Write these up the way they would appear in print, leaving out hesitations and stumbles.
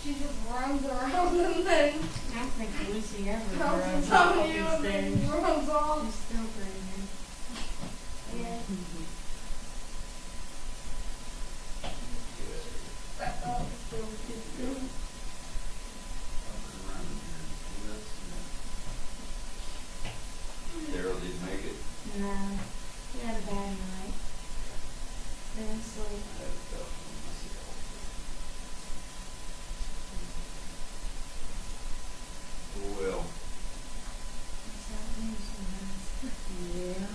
She just runs around and then I don't think Lucy ever bounces runs on you and then runs off. She's still pregnant. Yeah. That dog is still cute. Daryl didn't make it. No, he had a bad night. Didn't sleep. Well, That's how it usually is. yeah.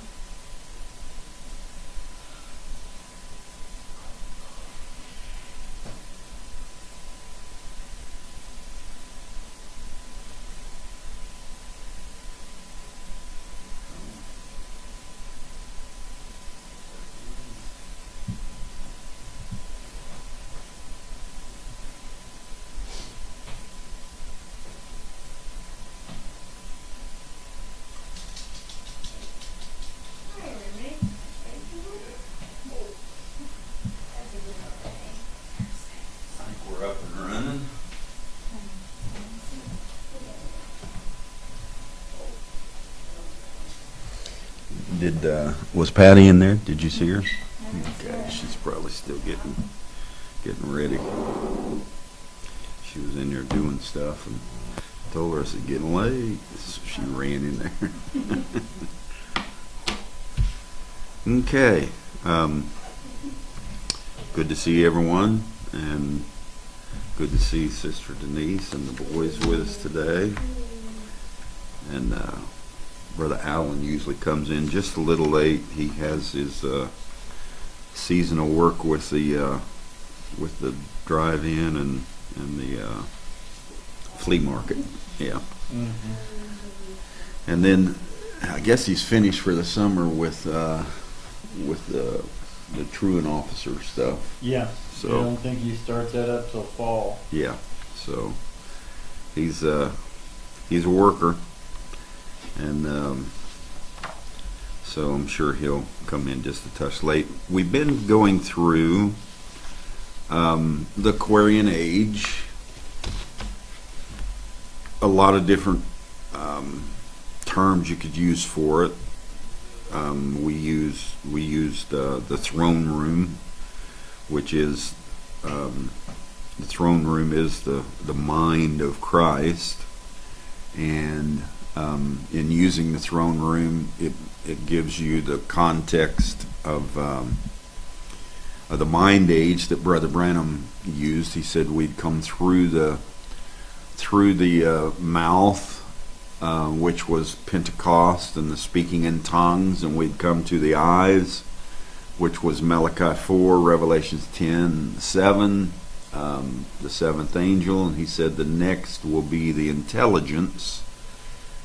I think we're up and running. Was Patty in there? Did you see her? Okay, she's probably still getting ready. She was in there doing stuff and told her it's getting late. So she ran in there. Okay. Good to see everyone, and good to see Sister Denise and the boys with us today. And Brother Allen usually comes in just a little late. He has his seasonal work with the drive-in and the flea market. Yeah. Mm-hmm. And then I guess he's finished for the summer with the truant officer stuff. Yeah. So I don't think he starts that up till fall. yeah, so he's a worker, and so I'm sure he'll come in just a touch late. We've been going through the Aquarian age, a lot of different terms you could use for it. We used the throne room, which is the throne room is the mind of Christ, and in using the throne room, it gives you the context of the mind age that Brother Branham used. He said we'd come through the mouth, which was Pentecost and the speaking in tongues, and we'd come to the eyes, which was Malachi 4, Revelations 10:7, the seventh angel, and he said the next will be the intelligence,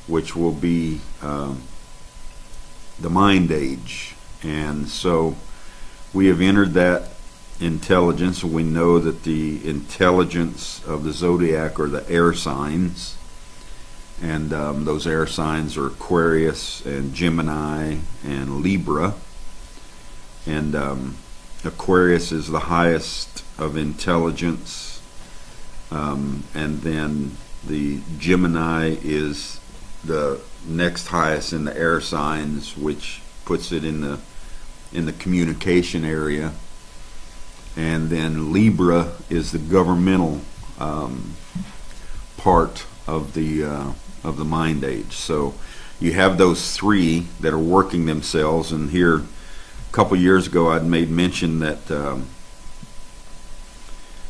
which will be the mind age. And so we have entered that intelligence, and we know that the intelligence of the zodiac are the air signs, and those air signs are Aquarius and Gemini and Libra. And Aquarius is the highest of intelligence, and then the Gemini is the next highest in the air signs, which puts it in the communication area. And then Libra is the governmental part of the mind age. So you have those three that are working themselves, and here a couple years ago I'd made mention that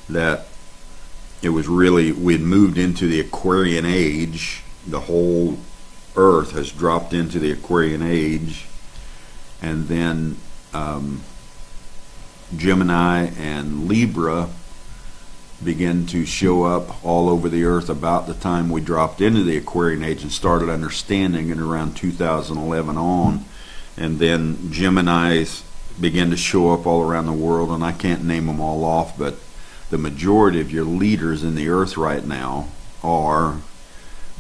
that it was really, we had moved into the Aquarian age. The whole earth has dropped into the Aquarian age, and then Gemini and Libra began to show up all over the earth about the time we dropped into the Aquarian age and started understanding it around 2011 on. And then Geminis began to show up all around the world, and I can't name them all off, but the majority of your leaders in the earth right now are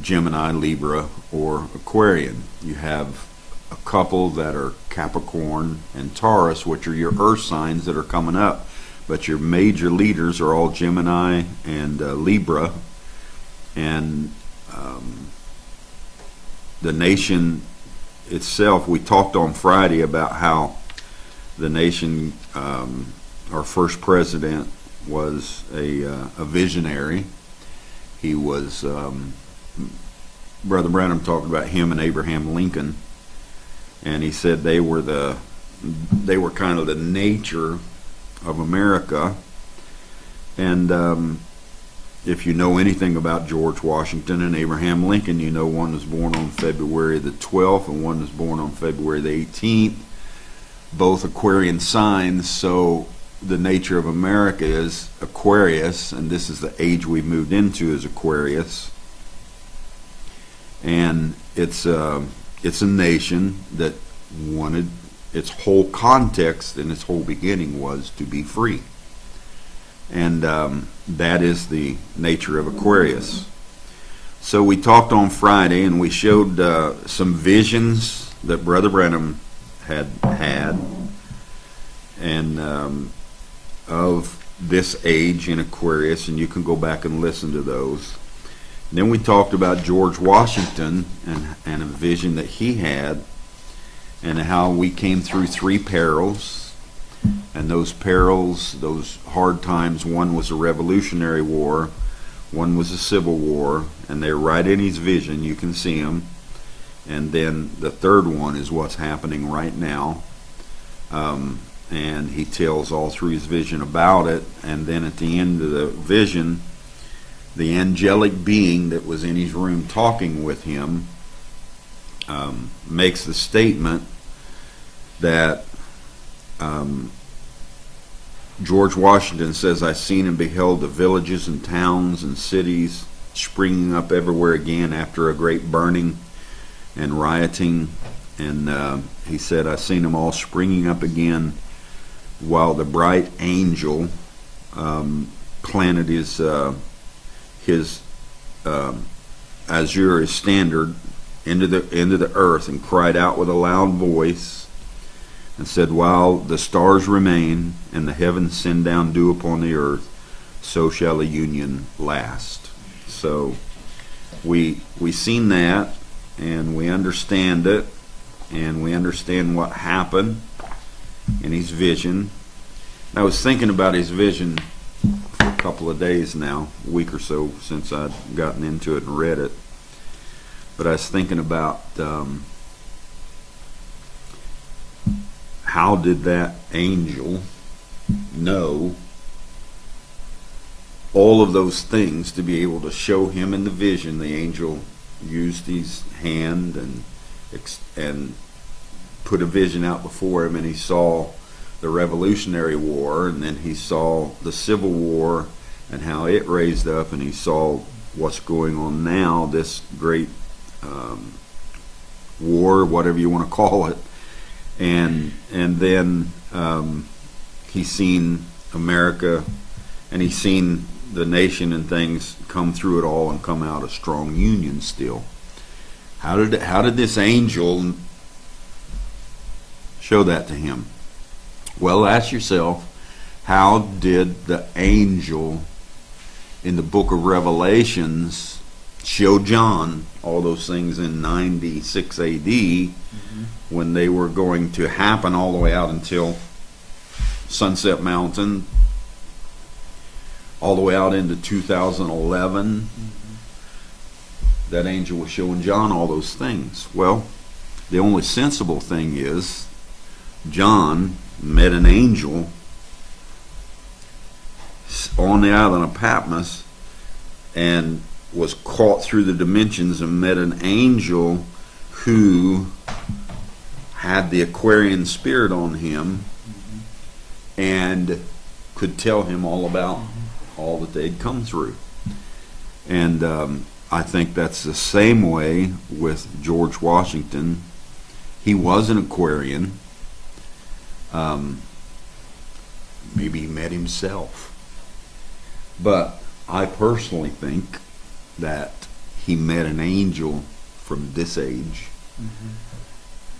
Gemini, Libra, or Aquarian. You have a couple that are Capricorn and Taurus, which are your earth signs that are coming up. but your major leaders are all Gemini and Libra, and the nation itself. We talked on Friday about how the nation, our first president, was a visionary. He was Brother Branham talked about him and Abraham Lincoln, and he said they were kind of the nature of America. And if you know anything about George Washington and Abraham Lincoln, you know one was born on February the 12th and one was born on February the 18th, both Aquarian signs. So the nature of America is Aquarius, and this is the age we've moved into, is Aquarius. And it's a nation that wanted, its whole context and its whole beginning was to be free. And that is the nature of Aquarius. So we talked on Friday and we showed some visions that Brother Branham had and of this age in Aquarius, and you can go back and listen to those. And then we talked about George Washington and a vision that he had, and how we came through 3 perils. And those perils, those hard times, one was a Revolutionary War, one was a Civil War, and they're right in his vision. You can see them. And then the third one is what's happening right now. And he tells all through his vision about it. And then at the end of the vision, the angelic being that was in his room talking with him makes the statement that George Washington says, "I seen and beheld the villages and towns and cities springing up everywhere again after a great burning and rioting." And he said, "I seen them all springing up again, while the bright angel planted his azure, his standard, into the earth, and cried out with a loud voice and said, 'While the stars remain and the heavens send down dew upon the earth, so shall the union last.'" So we seen that, and we understand it, and we understand what happened in his vision. And I was thinking about his vision for a couple of days now, a week or so since I'd gotten into it and read it. But I was thinking about how did that angel know all of those things to be able to show him in the vision? The angel used his hand and put a vision out before him, and he saw the Revolutionary War, and then he saw the Civil War and how it raised up, and he saw what's going on now, this great war, whatever you want to call it. And then he's seen America, and he's seen the nation and things come through it all and come out a strong union still. How did this angel show that to him? Well, ask yourself, how did the angel in the book of Revelations show John all those things in 96 AD when they were going to happen all the way out until Sunset Mountain, all the way out into 2011? That angel was showing John all those things. Well, the only sensible thing is John met an angel on the island of Patmos and was caught through the dimensions and met an angel who had the Aquarian spirit on him and could tell him all about all that they'd come through. And I think that's the same way with George Washington. He was an Aquarian. Maybe he met himself. But I personally think that he met an angel from this age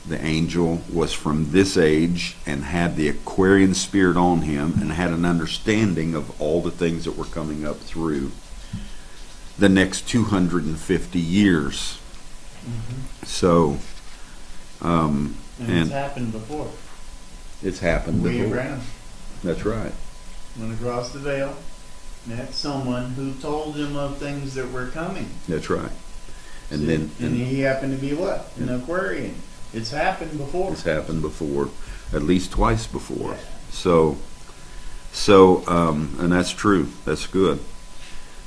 the angel was from this age and had the Aquarian spirit on him and had an understanding of all the things that were coming up through the next 250 years. So, And it's and happened before. it's happened William before. Branham That's right. went across the veil, met someone who told him of things that were coming. That's right. And See? then and he happened to be what? An Aquarian. It's happened before. it's happened before, at least twice before. Yeah. So, and that's true. That's good.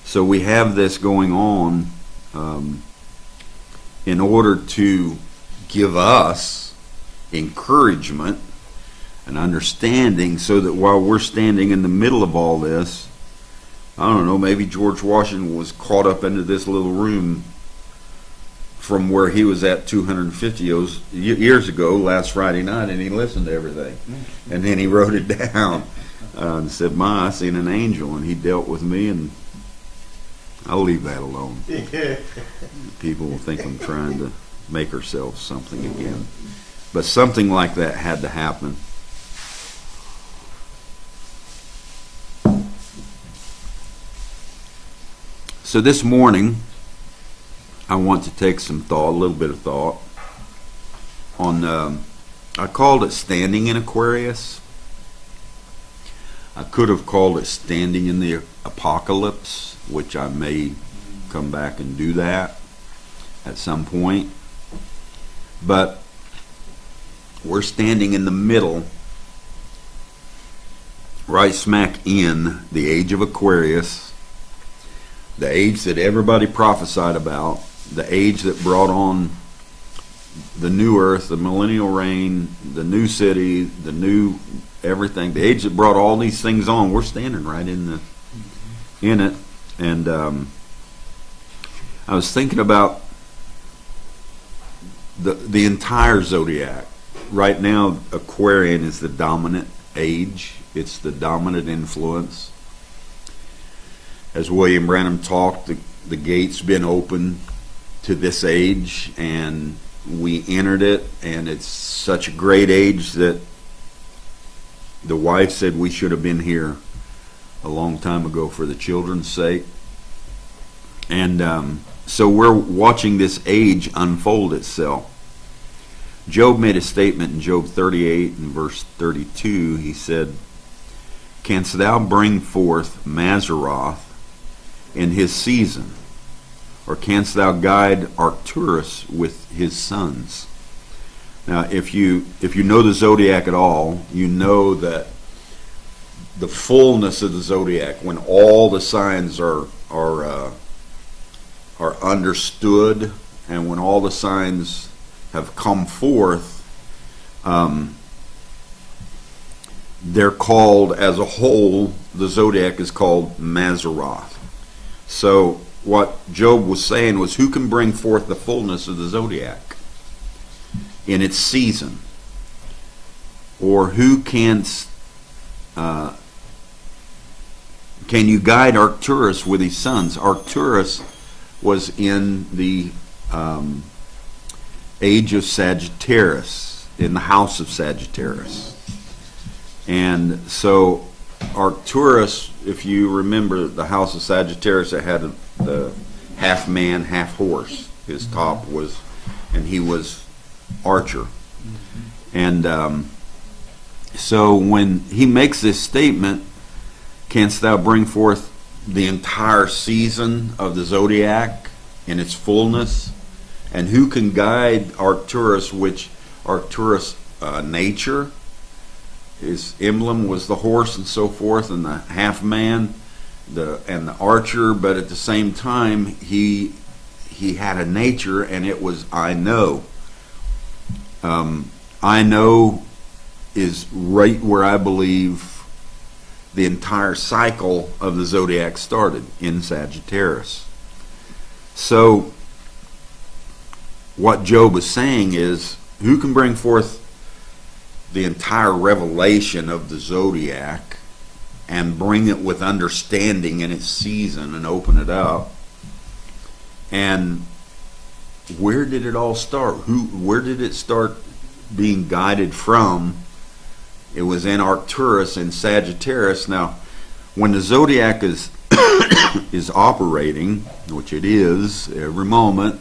So we have this going on in order to give us encouragement and understanding, so that while we're standing in the middle of all this, I don't know, maybe George Washington was caught up into this little room from where he was at 250 years ago last Friday night, and he listened to everything. And then he wrote it down and said, I seen an angel, and he dealt with me, and I'll leave that alone. People will think I'm trying to make ourselves something again. But something like that had to happen. So this morning, I want to take some thought, a little bit of thought, on, I called it Standing in Aquarius. I could have called it Standing in the Apocalypse, which I may come back and do that at some point. But we're standing in the middle, right smack in the age of Aquarius, the age that everybody prophesied about, the age that brought on the new earth, the millennial reign, the new city, the new everything, the age that brought all these things on. We're standing right in it. And I was thinking about the entire zodiac. Right now, Aquarian is the dominant age. It's the dominant influence. As William Branham talked, the gate's been open to this age, and we entered it, and it's such a great age that the wife said we should have been here a long time ago for the children's sake. And so we're watching this age unfold itself. Job made a statement in Job 38 and verse 32. He said, "Canst thou bring forth Mazzaroth in his season? Or canst thou guide Arcturus with his sons?" Now, if you know the zodiac at all, you know that the fullness of the zodiac, when all the signs are understood, and when all the signs have come forth, they're called as a whole. The zodiac is called Mazzaroth. So what Job was saying was, who can bring forth the fullness of the zodiac in its season? Or who can you guide Arcturus with his sons? Arcturus was in the age of Sagittarius, in the house of Sagittarius. And so Arcturus, if you remember the house of Sagittarius, it had the half man, half horse. His top was, and he was Archer. And so when he makes this statement, "Canst thou bring forth the entire season of the zodiac in its fullness?" And who can guide Arcturus, which Arcturus nature, his emblem was the horse and so forth, and the half man, and the archer, but at the same time he had a nature, and it was I know. I know is right where I believe the entire cycle of the zodiac started, in Sagittarius. So what Job is saying is, who can bring forth the entire revelation of the zodiac and bring it with understanding in its season and open it up? And where did it all start? Where did it start being guided from. It was in Arcturus and Sagittarius. Now, when the zodiac is is operating, which it is every moment,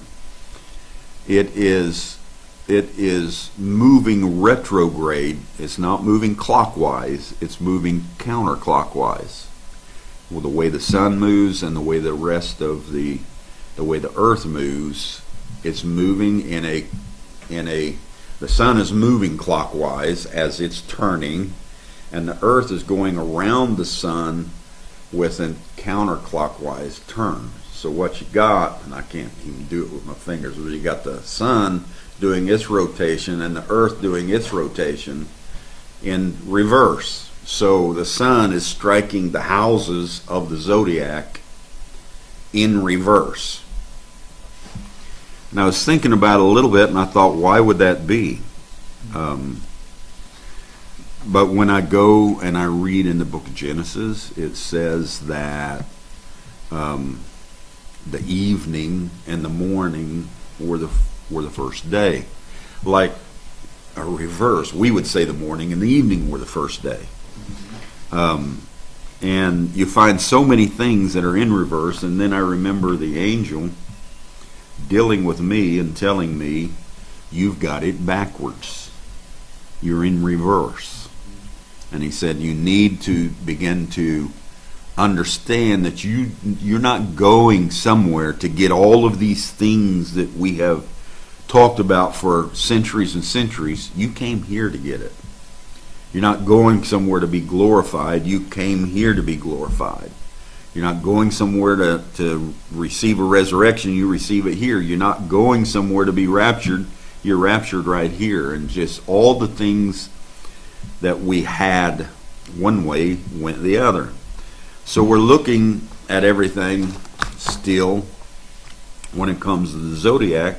it is moving retrograde. It's not moving clockwise, it's moving counterclockwise. Well, the way the sun moves and the way the rest of the way the earth moves, it's moving in a the sun is moving clockwise as it's turning, and the earth is going around the sun with a counterclockwise turn. So what you got, and I can't even do it with my fingers, but you got the sun doing its rotation and the earth doing its rotation in reverse. So the sun is striking the houses of the zodiac in reverse. And I was thinking about it a little bit, and I thought, why would that be? But when I go and I read in the book of Genesis, it says that the evening and the morning were the first day. Like a reverse, we would say the morning and the evening were the first day. And you find so many things that are in reverse, and then I remember the angel dealing with me and telling me, you've got it backwards. You're in reverse. And he said, you need to begin to understand that you're not going somewhere to get all of these things that we have talked about for centuries and centuries. You came here to get it. You're not going somewhere to be glorified. You came here to be glorified. You're not going somewhere to receive a resurrection. You receive it here. You're not going somewhere to be raptured. You're raptured right here. And just all the things that we had one way went the other. So we're looking at everything still when it comes to the zodiac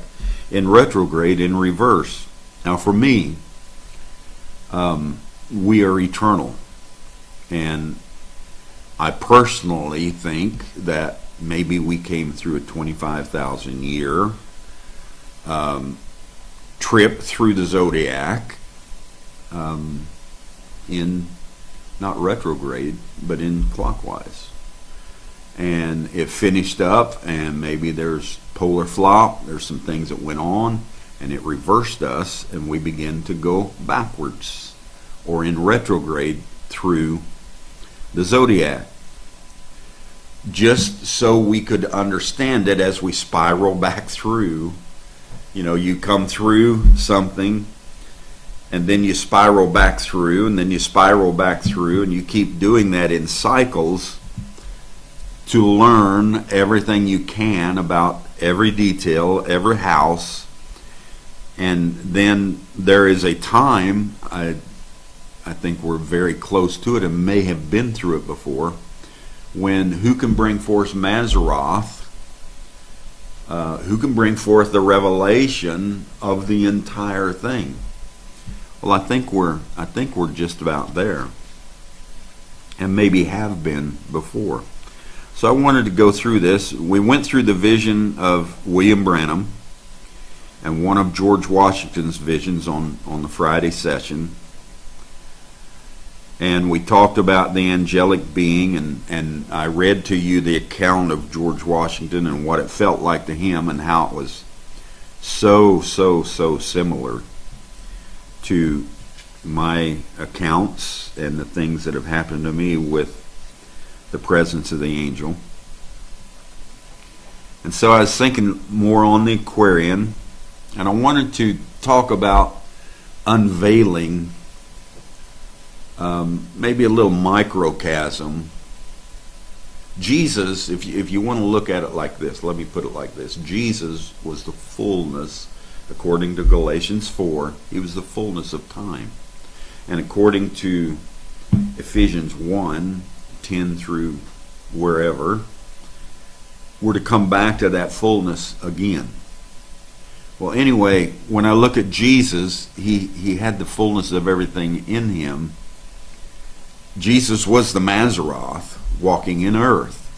in retrograde, in reverse. Now for me, we are eternal. And I personally think that maybe we came through a 25,000 year trip through the zodiac in not retrograde, but in clockwise. And it finished up, and maybe there's polar flop, there's some things that went on, and it reversed us, and we begin to go backwards or in retrograde through the zodiac. Just so we could understand it as we spiral back through. You know, you come through something, and then you spiral back through, and then you spiral back through, and you keep doing that in cycles to learn everything you can about every detail, every house. And then there is a time, I think we're very close to it and may have been through it before, when who can bring forth Mazzaroth, who can bring forth the revelation of the entire thing. Well, I think we're just about there, and maybe have been before. So I wanted to go through this. We went through the vision of William Branham and one of George Washington's visions on the Friday session. And we talked about the angelic being, and I read to you the account of George Washington and what it felt like to him, and how it was so similar to my accounts and the things that have happened to me with the presence of the angel. And so I was thinking more on the Aquarian, and I wanted to talk about unveiling maybe a little microcosm. Jesus, if you want to look at it like this, let me put it like this. Jesus was the fullness, according to Galatians 4, he was the fullness of time. And according to Ephesians 1, 10 through wherever, we're to come back to that fullness again. Well, anyway, when I look at Jesus, he had the fullness of everything in him. Jesus was the Mazzaroth walking in earth.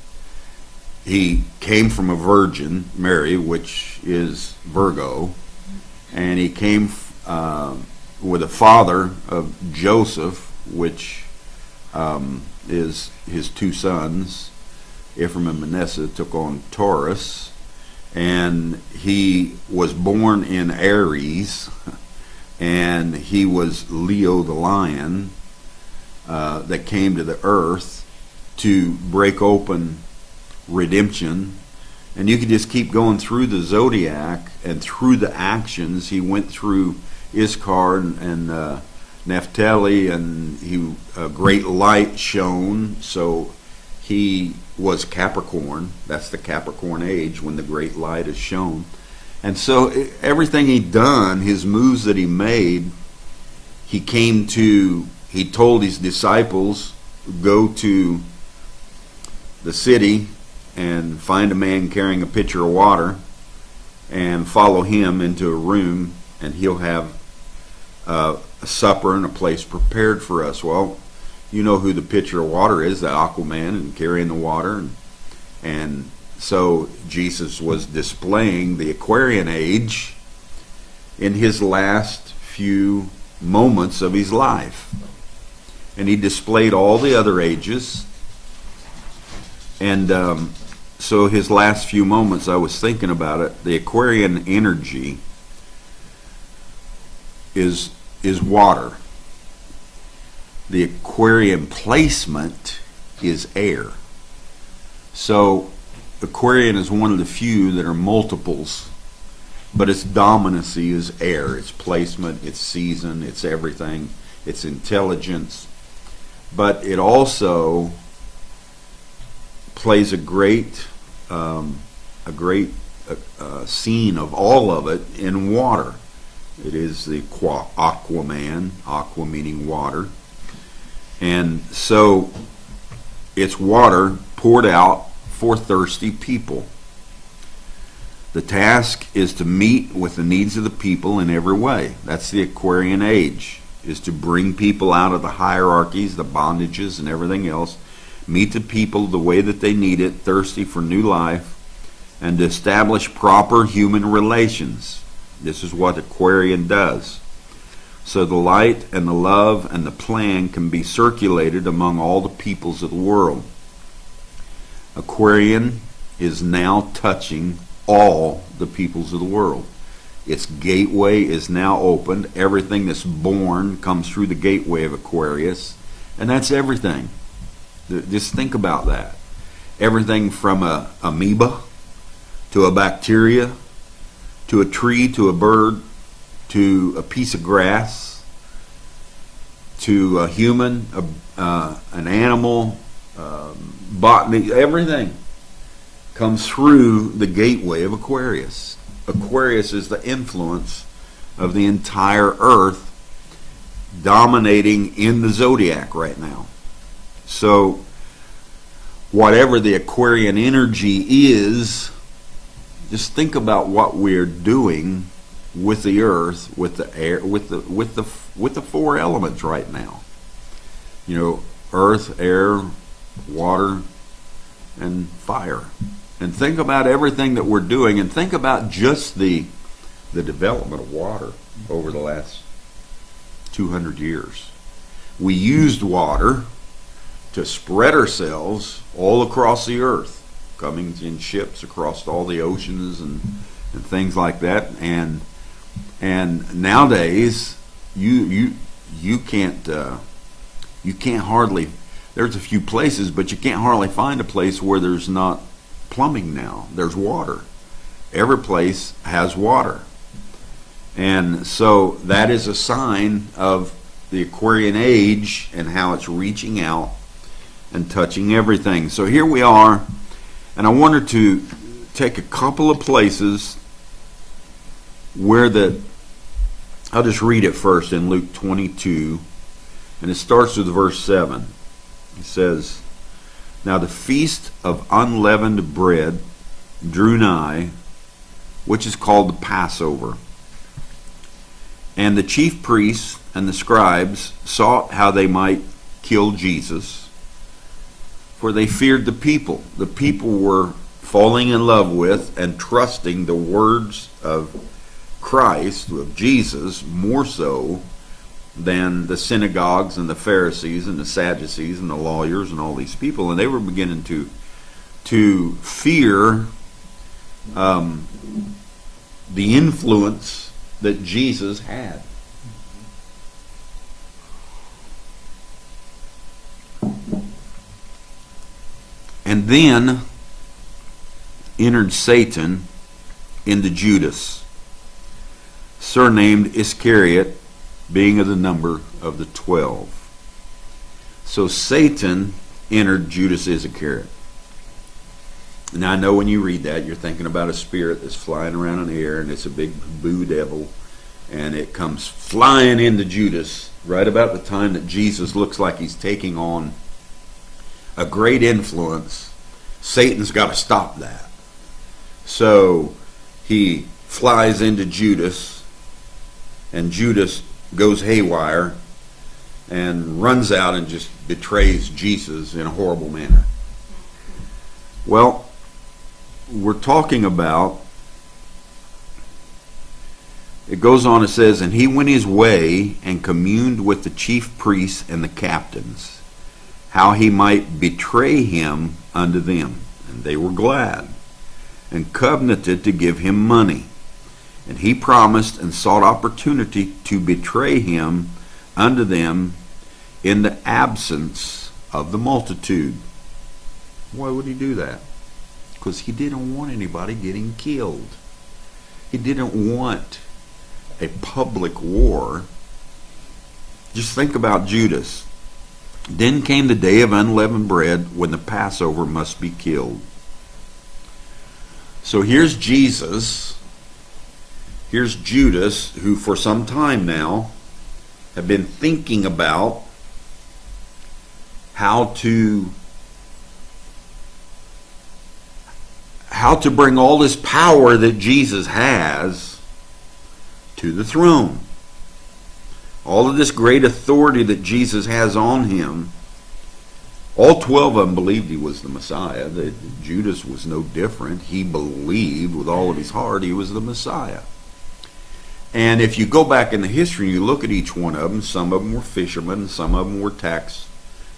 He came from a virgin, Mary, which is Virgo, and he came with the father of Joseph, which is his two sons, Ephraim and Manasseh, took on Taurus, and he was born in Aries, and he was Leo the lion that came to the earth to break open redemption. And you could just keep going through the zodiac and through the actions. He went through Issachar and Naphtali, and a great light shone. So he was Capricorn. That's the Capricorn age, when the great light is shown. And so everything he'd done, his moves that he made, he told his disciples, go to the city and find a man carrying a pitcher of water and follow him into a room, and he'll have a supper and a place prepared for us. Well, you know who the pitcher of water is, the Aquaman, and carrying the water. And so Jesus was displaying the Aquarian age in his last few moments of his life. And he displayed all the other ages. And so his last few moments, I was thinking about it, the Aquarian energy is water. The Aquarian placement is air. So Aquarian is one of the few that are multiples, but its dominancy is air. Its placement, its season, its everything, its intelligence. But it also plays a great scene of all of it in water. It is the Aquaman, aqua meaning water. And so it's water poured out for thirsty people. The task is to meet with the needs of the people in every way. That's the Aquarian age, is to bring people out of the hierarchies, the bondages, and everything else, meet the people the way that they need it, thirsty for new life, and to establish proper human relations. This is what Aquarian does. So the light and the love and the plan can be circulated among all the peoples of the world. Aquarian is now touching all the peoples of the world. Its gateway is now opened. Everything that's born comes through the gateway of Aquarius, and that's everything. Just think about that. Everything from a amoeba to a bacteria to a tree to a bird to a piece of grass to a human, an animal, botany, everything comes through the gateway of Aquarius. Aquarius is the influence of the entire earth dominating in the zodiac right now. So whatever the Aquarian energy is, just think about what we're doing with the earth, with the air, with the four elements right now. You know, earth, air, water, and fire. And think about everything that we're doing, and think about just the development of water over the last 200 years. We used water to spread ourselves all across the earth, coming in ships across all the oceans and things like that. And nowadays you can't hardly, there's a few places, but you can't hardly find a place where there's not plumbing now. There's water. Every place has water. And so that is a sign of the Aquarian age and how it's reaching out and touching everything. So here we are, and I wanted to take a couple of places where I'll just read it first in Luke 22, and it starts with verse 7. It says, "Now the feast of unleavened bread drew nigh, which is called the Passover. And the chief priests and the scribes sought how they might kill Jesus, for they feared the people." The people were falling in love with and trusting the words of Christ, of Jesus, more so than the synagogues and the Pharisees and the Sadducees and the lawyers and all these people, and they were beginning to fear the influence that Jesus had. And then entered Satan into Judas, surnamed Iscariot, being of the number of the 12. So Satan entered Judas Iscariot. Now I know when you read that, you're thinking about a spirit that's flying around in the air, and it's a big boo devil, and it comes flying into Judas right about the time that Jesus looks like he's taking on a great influence. Satan's got to stop that. So he flies into Judas, and Judas goes haywire and runs out and just betrays Jesus in a horrible manner. Well, we're talking about, it goes on, it says, and he went his way and communed with the chief priests and the captains, how he might betray him unto them. And they were glad, and covenanted to give him money. And he promised and sought opportunity to betray him unto them in the absence of the multitude. Why would he do that? Because he didn't want anybody getting killed. He didn't want a public war. Just think about Judas. Then came the day of unleavened bread, when the Passover must be killed. So here's Jesus. Here's Judas, who for some time now have been thinking about how to bring all this power that Jesus has to the throne. All of this great authority that Jesus has on him. All 12 of them believed he was the Messiah. Judas was no different. He believed with all of his heart he was the Messiah. And if you go back in the history and you look at each one of them, some of them were fishermen, some of them were tax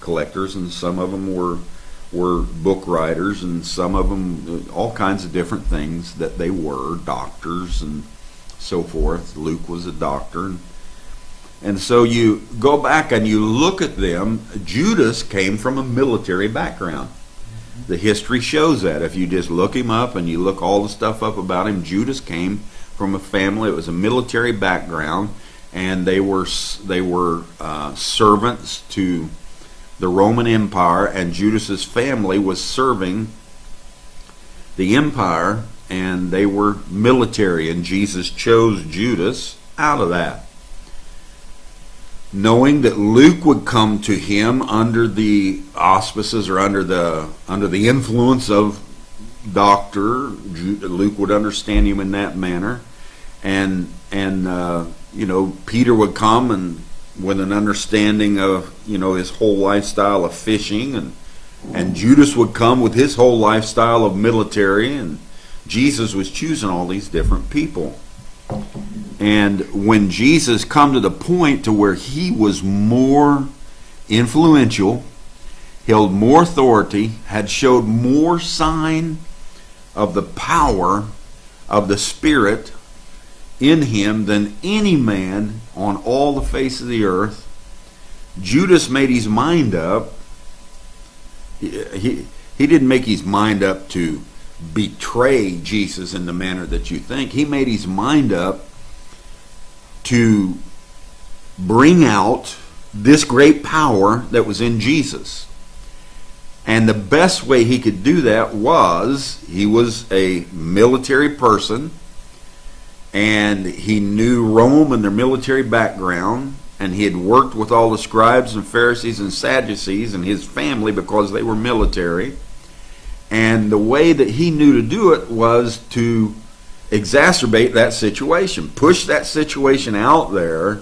collectors, and some of them were book writers, and some of them, all kinds of different things that they were, doctors and so forth. Luke was a doctor. And so you go back and you look at them. Judas came from a military background. The history shows that. If you just look him up and you look all the stuff up about him, Judas came from a family. It was a military background, and they were servants to the Roman Empire, and Judas's family was serving the empire, and they were military, and Jesus chose Judas out of that, knowing that Luke would come to him under the auspices or under the influence of doctor. Luke would understand him in that manner, and Peter would come and with an understanding of his whole lifestyle of fishing, and Judas would come with his whole lifestyle of military, and Jesus was choosing all these different people. And when Jesus come to the point to where he was more influential, held more authority, had showed more sign of the power of the Spirit in him than any man on all the face of the earth, Judas made his mind up. He didn't make his mind up to betray Jesus in the manner that you think. He made his mind up to bring out this great power that was in Jesus. And the best way he could do that was, he was a military person, and he knew Rome and their military background, and he had worked with all the scribes and Pharisees and Sadducees and his family because they were military. And the way that he knew to do it was to exacerbate that situation, push that situation out there,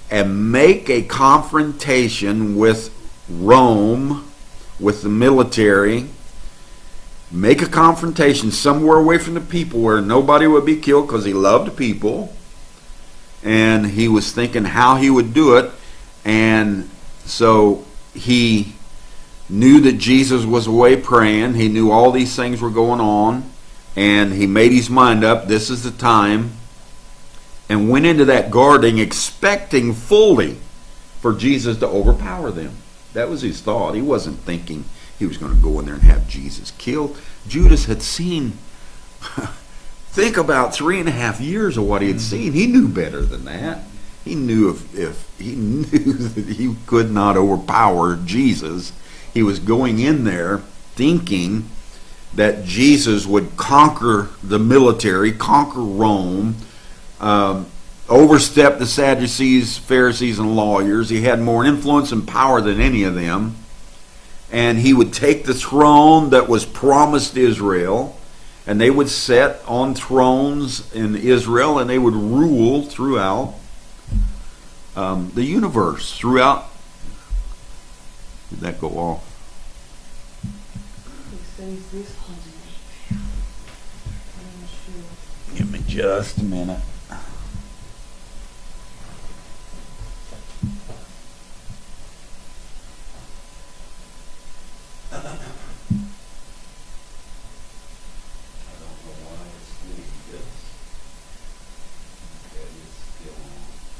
and make a confrontation with Rome, with the military. Make a confrontation somewhere away from the people where nobody would be killed, because he loved people. and he was thinking how he would do it. And so he knew that Jesus was away praying. He knew all these things were going on, and he made his mind up, this is the time, and went into that garden expecting fully for Jesus to overpower them. That was his thought. He wasn't thinking he was going to go in there and have Jesus killed. Judas had seen, think about 3.5 years of what he had seen. He knew better than that. He knew if he knew that he could not overpower Jesus, he was going in there thinking that Jesus would conquer the military, conquer Rome, overstep the Sadducees, Pharisees, and lawyers. He had more influence and power than any of them. And he would take the throne that was promised Israel, and they would sit on thrones in Israel, and they would rule throughout the universe, throughout. Did that go off? Give me just a minute.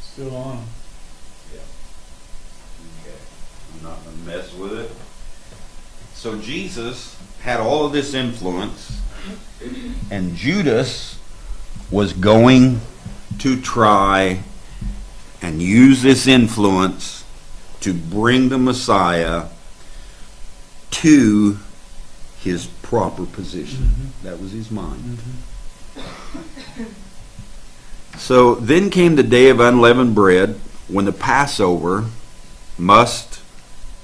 Still on. Yeah. Okay. I'm not going to mess with it. So Jesus had all of this influence, and Judas was going to try and use this influence to bring the Messiah to his proper position. Mm-hmm. That was his mind. Mm-hmm. So then came the day of unleavened bread, when the Passover must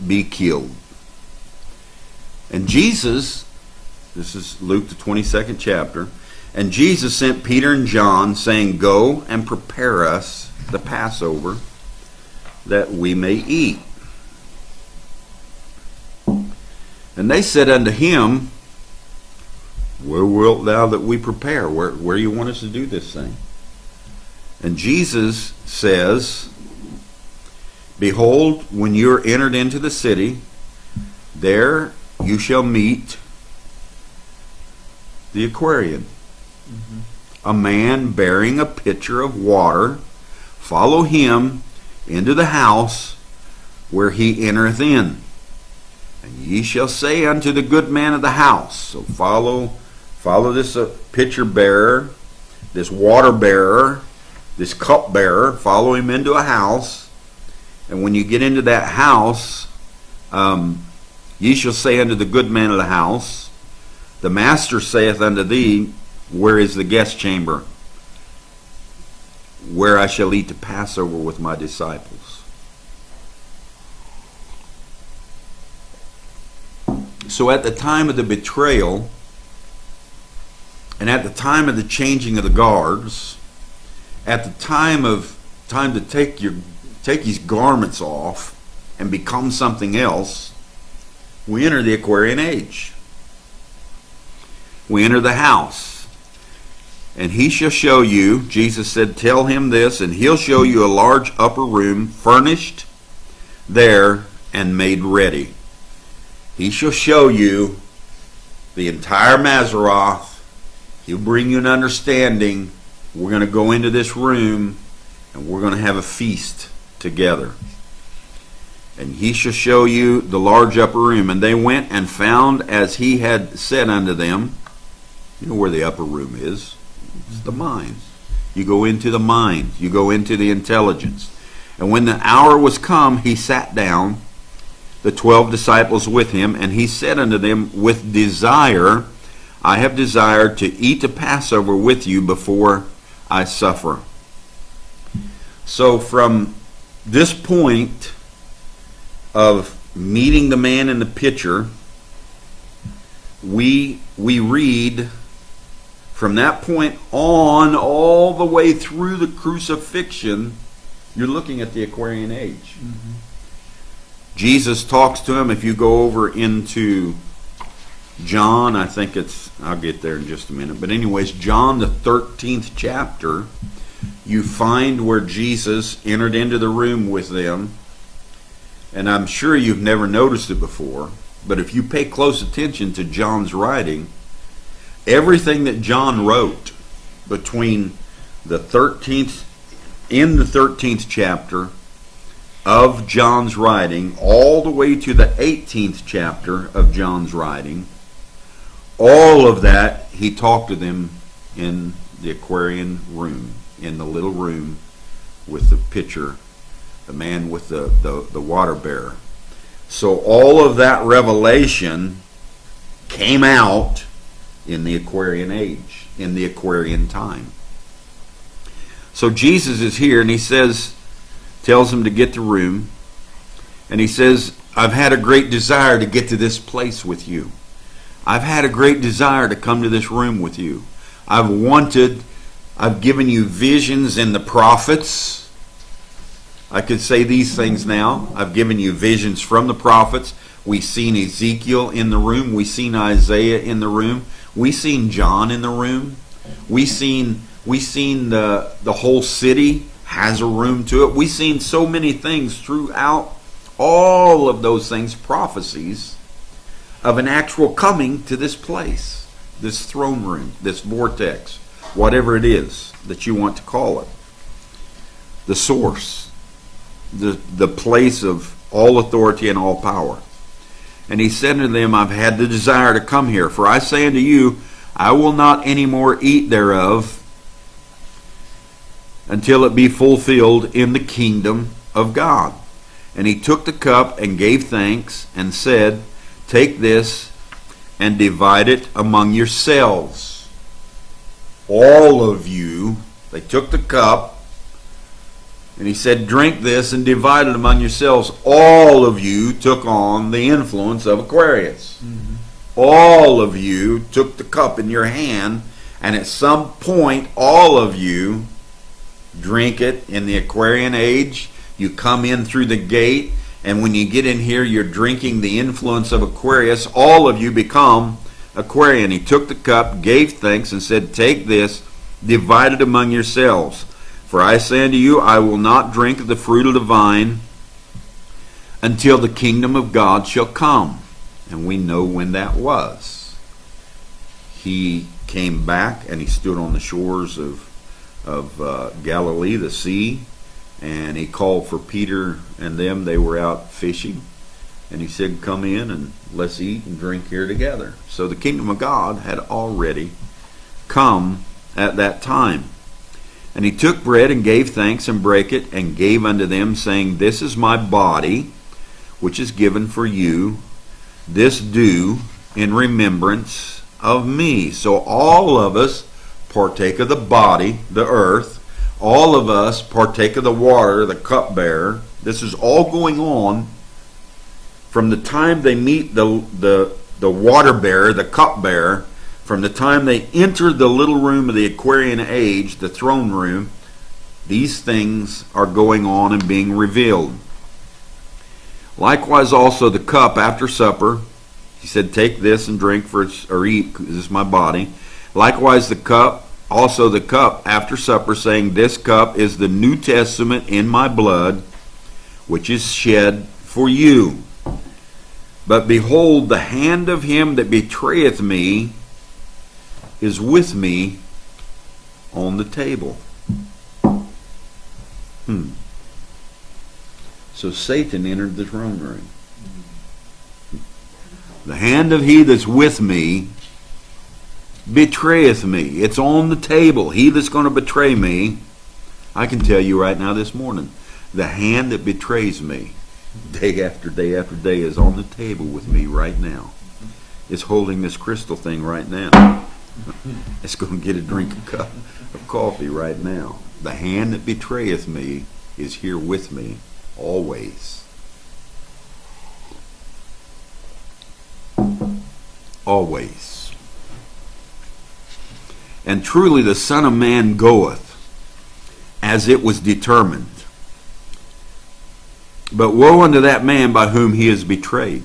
be killed. And Jesus, this is Luke the 22nd chapter, and Jesus sent Peter and John, saying, Go and prepare us the Passover, that we may eat. And they said unto him, Where wilt thou that we prepare? Where you want us to do this thing? And Jesus says, Behold, when you are entered into the city, there you shall meet the Aquarian, a man bearing a pitcher of water. Follow him into the house where he entereth in. And ye shall say unto the good man of the house. So follow this pitcher bearer, this water bearer, this cup bearer. Follow him into a house. And when you get into that house, ye shall say unto the good man of the house, The master saith unto thee, Where is the guest chamber, where I shall eat the Passover with my disciples? So at the time of the betrayal, and at the time of the changing of the guards, at the time to take his garments off and become something else, we enter the Aquarian age. We enter the house. And he shall show you, Jesus said, tell him this, and he'll show you a large upper room, furnished there and made ready. He shall show you the entire Mazaroth. He'll bring you an understanding. We're going to go into this room and we're going to have a feast together. And he shall show you the large upper room. And they went and found as he had said unto them. You know where the upper room is? It's the mind. You go into the mind. You go into the intelligence. And when the hour was come, he sat down, the 12 disciples with him, and he said unto them, with desire, I have desired to eat the Passover with you before I suffer. So from this point of meeting the man in the pitcher, we read from that point on all the way through the crucifixion, you're looking at the Aquarian age. Mm-hmm. Jesus talks to him. If you go over into John, I think I'll get there in just a minute. But anyways, John the 13th chapter, you find where Jesus entered into the room with them. And I'm sure you've never noticed it before, but if you pay close attention to John's writing, everything that John wrote between the 13th, in the 13th chapter of John's writing, all the way to the 18th chapter of John's writing, all of that, he talked to them in the Aquarian room, in the little room with the pitcher, the man with the water bearer. So all of that revelation came out in the Aquarian age, in the Aquarian time. So Jesus is here, and he tells him to get the room, and he says, I've had a great desire to get to this place with you. I've had a great desire to come to this room with you. I've given you visions in the prophets. I could say these things now. I've given you visions from the prophets. We've seen Ezekiel in the room. We've seen Isaiah in the room. We've seen John in the room. We've seen the whole city has a room to it. We've seen so many things throughout all of those things, prophecies of an actual coming to this place, this throne room, this vortex, whatever it is that you want to call it. The source, the place of all authority and all power. And he said to them, I've had the desire to come here, for I say unto you, I will not any more eat thereof until it be fulfilled in the kingdom of God. And he took the cup and gave thanks and said, take this and divide it among yourselves. All of you, they took the cup, and he said, drink this and divide it among yourselves. All of you took on the influence of Aquarius. Mm-hmm. All of you took the cup in your hand, and at some point, all of you drink it in the Aquarian age. You come in through the gate, and when you get in here, you're drinking the influence of Aquarius. All of you become Aquarian. He took the cup, gave thanks, and said, take this, divide it among yourselves. For I say unto you, I will not drink of the fruit of the vine until the kingdom of God shall come. And we know when that was. He came back and he stood on the shores of Galilee, the sea, and he called for Peter and them. They were out fishing, and he said, come in and let's eat and drink here together. So the kingdom of God had already come at that time. And he took bread and gave thanks and brake it and gave unto them, saying, this is my body, which is given for you. This do in remembrance of me. So all of us partake of the body, the earth. All of us partake of the water, the cupbearer. This is all going on from the time they meet the water bearer, the cupbearer. From the time they enter the little room of the Aquarian age, the throne room, these things are going on and being revealed. Likewise also the cup after supper. He said, take this and drink or eat, this is my body. Likewise the cup, also the cup after supper, saying, this cup is the New Testament in my blood, which is shed for you. But behold, the hand of him that betrayeth me is with me on the table. So Satan entered the throne room. The hand of he that's with me betrayeth me. It's on the table. He that's going to betray me, I can tell you right now this morning, the hand that betrays me day after day after day is on the table with me right now. It's holding this crystal thing right now. It's going to get a drink of cup of coffee right now. The hand that betrayeth me is here with me always. Always. And truly the Son of Man goeth as it was determined. But woe unto that man by whom he is betrayed.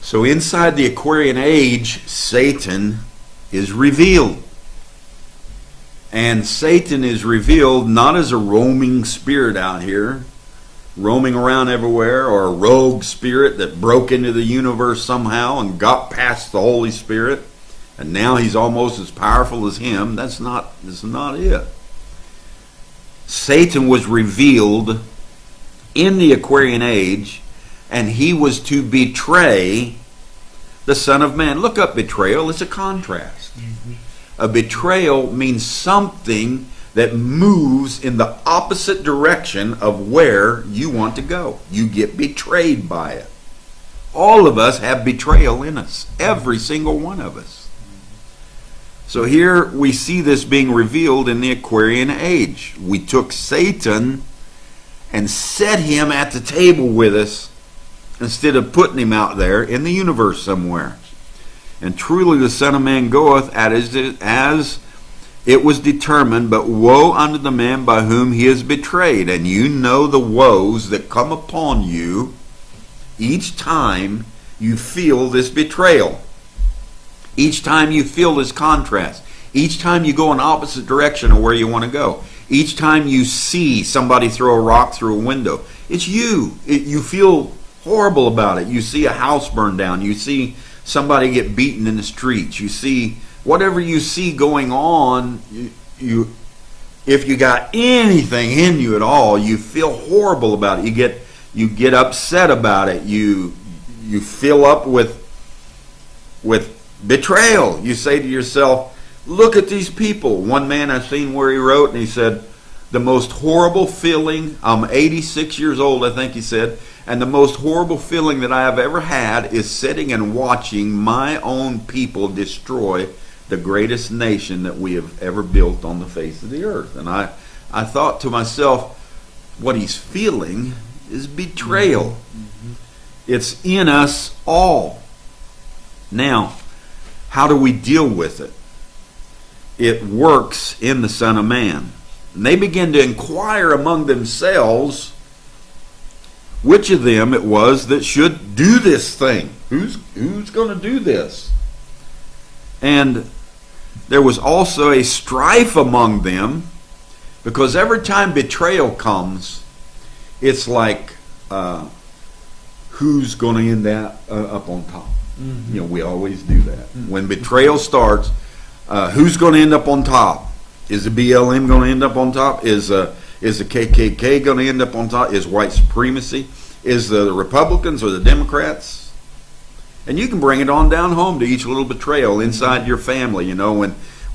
So inside the Aquarian age, Satan is revealed. And Satan is revealed not as a roaming spirit out here, roaming around everywhere, or a rogue spirit that broke into the universe somehow and got past the Holy Spirit, and now he's almost as powerful as him. That's not it. Satan was revealed in the Aquarian age, and he was to betray the Son of Man. Look up betrayal. It's a contrast. A betrayal means something that moves in the opposite direction of where you want to go. You get betrayed by it. All of us have betrayal in us. Every single one of us. So here we see this being revealed in the Aquarian age. We took Satan and set him at the table with us instead of putting him out there in the universe somewhere. And truly the Son of Man goeth as it was determined, but woe unto the man by whom he is betrayed. And you know the woes that come upon you each time you feel this betrayal. Each time you feel this contrast. Each time you go in opposite direction of where you want to go. Each time you see somebody throw a rock through a window. It's you. You feel horrible about it. You see a house burn down. You see somebody get beaten in the streets. You see whatever you see going on, you if you got anything in you at all, you feel horrible about it. You get upset about it. You fill up with betrayal. You say to yourself, look at these people. One man I've seen where he wrote, and he said, the most horrible feeling, I'm 86 years old, I think he said, and the most horrible feeling that I have ever had is sitting and watching my own people destroy the greatest nation that we have ever built on the face of the earth. And I thought to myself, what he's feeling is betrayal. It's in us all. Now, how do we deal with it? It works in the Son of Man. And they begin to inquire among themselves which of them it was that should do this thing. Who's going to do this? And there was also a strife among them, because every time betrayal comes, it's like, who's going to end up on top? You know, we always do that. When betrayal starts, who's going to end up on top? Is the BLM going to end up on top? Is the KKK going to end up on top? Is white supremacy? Is the Republicans or the Democrats? And you can bring it on down home to each little betrayal inside your family. You know,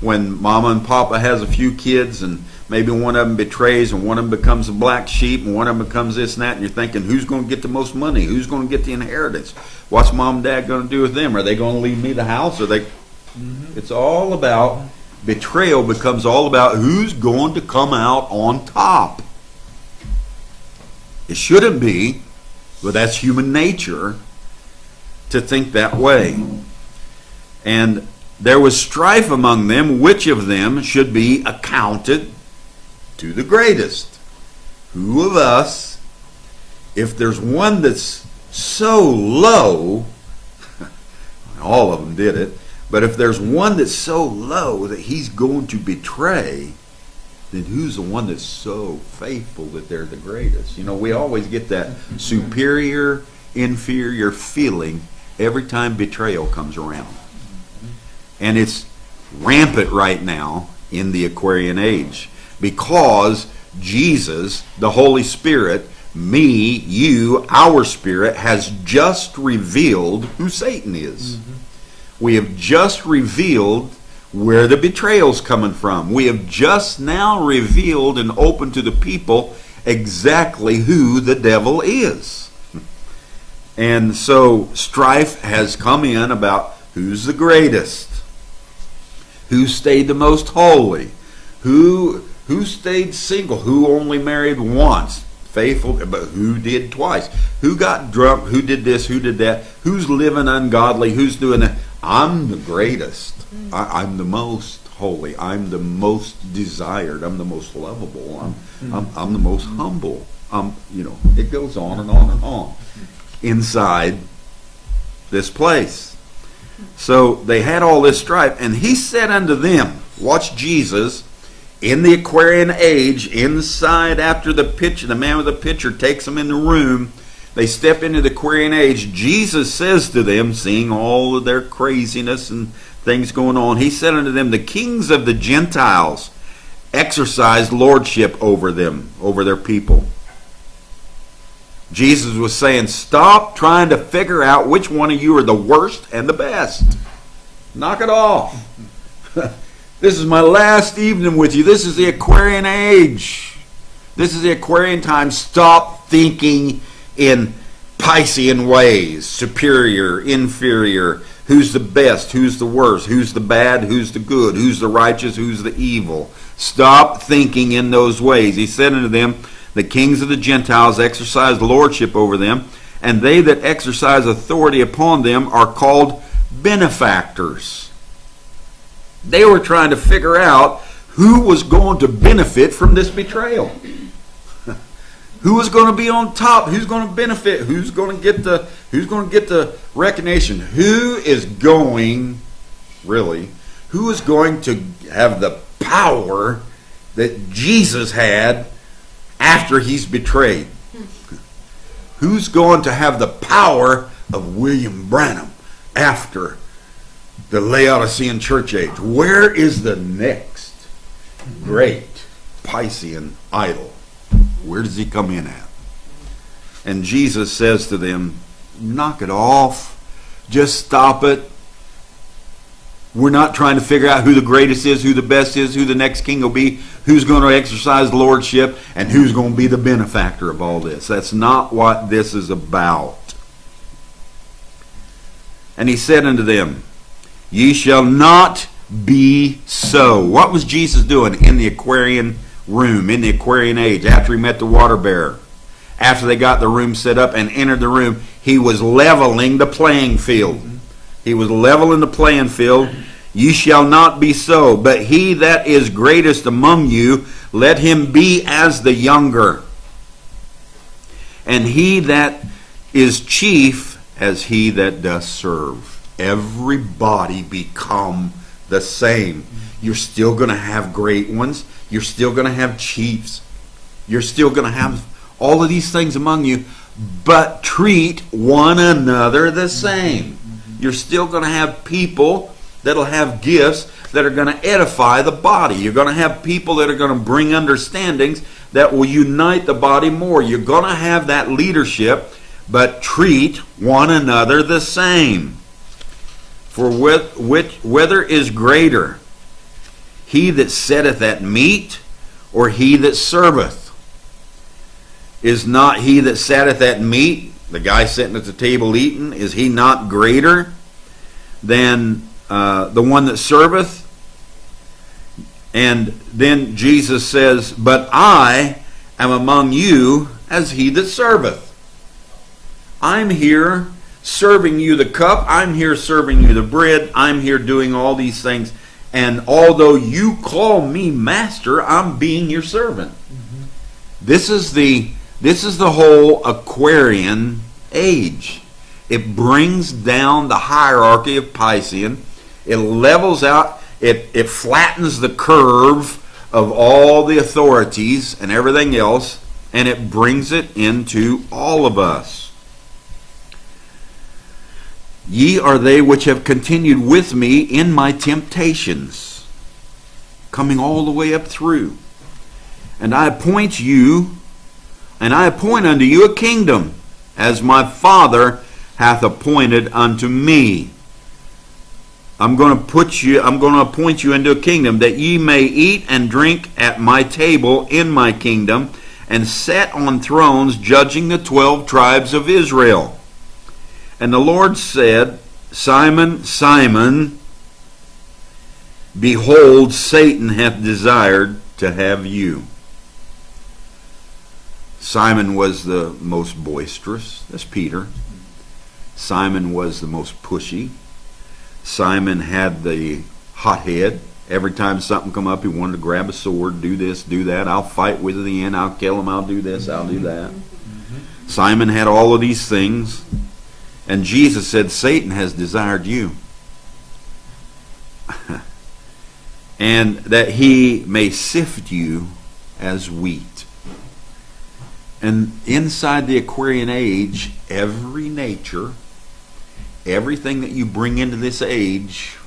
when mama and papa has a few kids and maybe one of them betrays and one of them becomes a black sheep and one of them becomes this and that, and you're thinking, who's going to get the most money? Who's going to get the inheritance? What's mom and dad going to do with them? Are they going to leave me the house? It's all about, betrayal becomes all about who's going to come out on top. It shouldn't be, but that's human nature to think that way. And there was strife among them, which of them should be accounted to the greatest. Who of us, if there's one that's so low, all of them did it, but if there's one that's so low that he's going to betray, then who's the one that's so faithful that they're the greatest? You know, we always get that superior, inferior feeling every time betrayal comes around. And it's rampant right now in the Aquarian age, because Jesus, the Holy Spirit, me, you, our spirit, has just revealed who Satan is. We have just revealed where the betrayal's coming from. We have just now revealed and opened to the people exactly who the devil is. And so strife has come in about who's the greatest, who stayed the most holy, who stayed single, who only married once, faithful, but who did twice, who got drunk, who did this, who did that, who's living ungodly, who's doing that. I'm the greatest. I'm the most holy. I'm the most desired. I'm the most lovable. I'm the most humble. You know, it goes on and on and on inside this place. So they had all this strife, and he said unto them, watch Jesus in the Aquarian age, inside after the pitcher, the man with the pitcher takes them in the room, they step into the Aquarian age. Jesus says to them, seeing all of their craziness and things going on, he said unto them, the kings of the Gentiles exercise lordship over them, over their people. Jesus was saying, stop trying to figure out which one of you are the worst and the best. Knock it off. This is my last evening with you. This is the Aquarian age. This is the Aquarian time. Stop thinking in Piscean ways. Superior, inferior. Who's the best? Who's the worst? Who's the bad? Who's the good? Who's the righteous? Who's the evil? Stop thinking in those ways. He said unto them, the kings of the Gentiles exercise lordship over them, and they that exercise authority upon them are called benefactors. They were trying to figure out who was going to benefit from this betrayal. Who was going to be on top? Who's going to benefit? Who's going to get the recognition? Who is going to have the power that Jesus had after he's betrayed? Who's going to have the power of William Branham after the Laodicean church age? Where is the next great Piscean idol? Where does he come in at? And Jesus says to them, knock it off. Just stop it. We're not trying to figure out who the greatest is, who the best is, who the next king will be, who's going to exercise lordship, and who's going to be the benefactor of all this. That's not what this is about. And he said unto them, ye shall not be so. What was Jesus doing in the Aquarian room, in the Aquarian age, after he met the water bearer? After they got the room set up and entered the room, he was leveling the playing field. He was leveling the playing field. Ye shall not be so, but he that is greatest among you, let him be as the younger. And he that is chief as he that doth serve. Everybody become the same. You're still going to have great ones. You're still going to have chiefs. You're still going to have all of these things among you, but treat one another the same. You're still going to have people that'll have gifts that are going to edify the body. You're going to have people that are going to bring understandings that will unite the body more. You're going to have that leadership, but treat one another the same. For whether is greater, he that sitteth at meat, or he that serveth? Is not he that satteth at meat, the guy sitting at the table eating, is he not greater than the one that serveth? And then Jesus says, but I am among you as he that serveth. I'm here serving you the cup. I'm here serving you the bread. I'm here doing all these things. And although you call me master, I'm being your servant. Mm-hmm. This is the whole Aquarian age. It brings down the hierarchy of Piscean. It levels out. It flattens the curve of all the authorities and everything else, and it brings it into all of us. Ye are they which have continued with me in my temptations, coming all the way up through. And I appoint unto you a kingdom, as my Father hath appointed unto me. I'm going to appoint you into a kingdom, that ye may eat and drink at my table in my kingdom, and set on thrones judging the 12 tribes of Israel. And the Lord said, Simon, Simon, behold, Satan hath desired to have you. Simon was the most boisterous. That's Peter. Simon was the most pushy. Simon had the hot head. Every time something come up, he wanted to grab a sword, do this, do that. I'll fight with the end. I'll kill him. I'll do this. I'll do that. Mm-hmm. Simon had all of these things. And Jesus said, Satan has desired you. and that he may sift you as wheat. And inside the Aquarian age, every nature, everything that you bring into this age,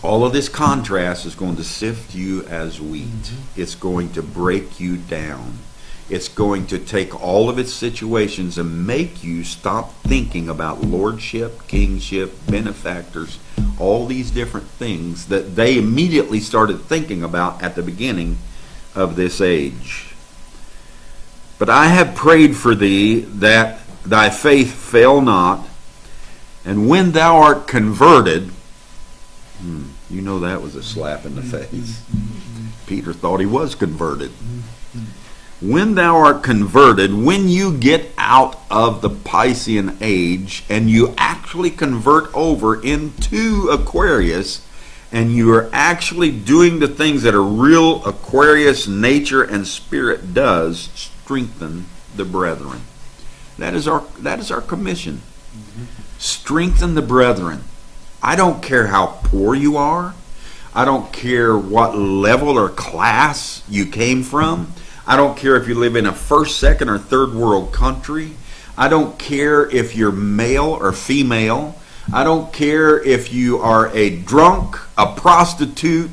all of this contrast is going to sift you as wheat. It's going to break you down. It's going to take all of its situations and make you stop thinking about lordship, kingship, benefactors, all these different things that they immediately started thinking about at the beginning of this age. But I have prayed for thee that thy faith fail not, and when thou art converted, you know that was a slap in the face. Peter thought he was converted. When thou art converted, when you get out of the Piscean age and you actually convert over into Aquarius, and you are actually doing the things that a real Aquarius nature and spirit does, strengthen the brethren. That is our commission. Strengthen the brethren. I don't care how poor you are. I don't care what level or class you came from. I don't care if you live in a first, second, or third world country. I don't care if you're male or female. I don't care if you are a drunk, a prostitute,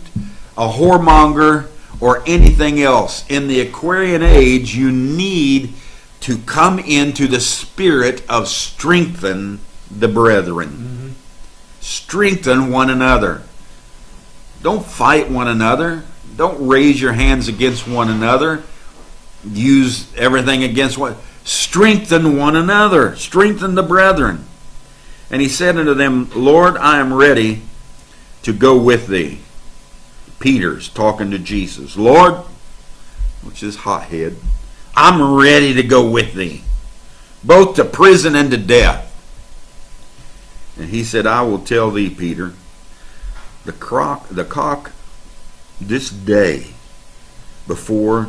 a whoremonger, or anything else. In the Aquarian age, you need to come into the spirit of strengthen the brethren. Strengthen one another. Don't fight one another. Don't raise your hands against one another. Use everything against one. Strengthen one another. Strengthen the brethren. And he said unto them, Lord, I am ready to go with thee. Peter's talking to Jesus. Lord, which is hothead, I'm ready to go with thee, both to prison and to death. And he said, I will tell thee, Peter, the cock this day, before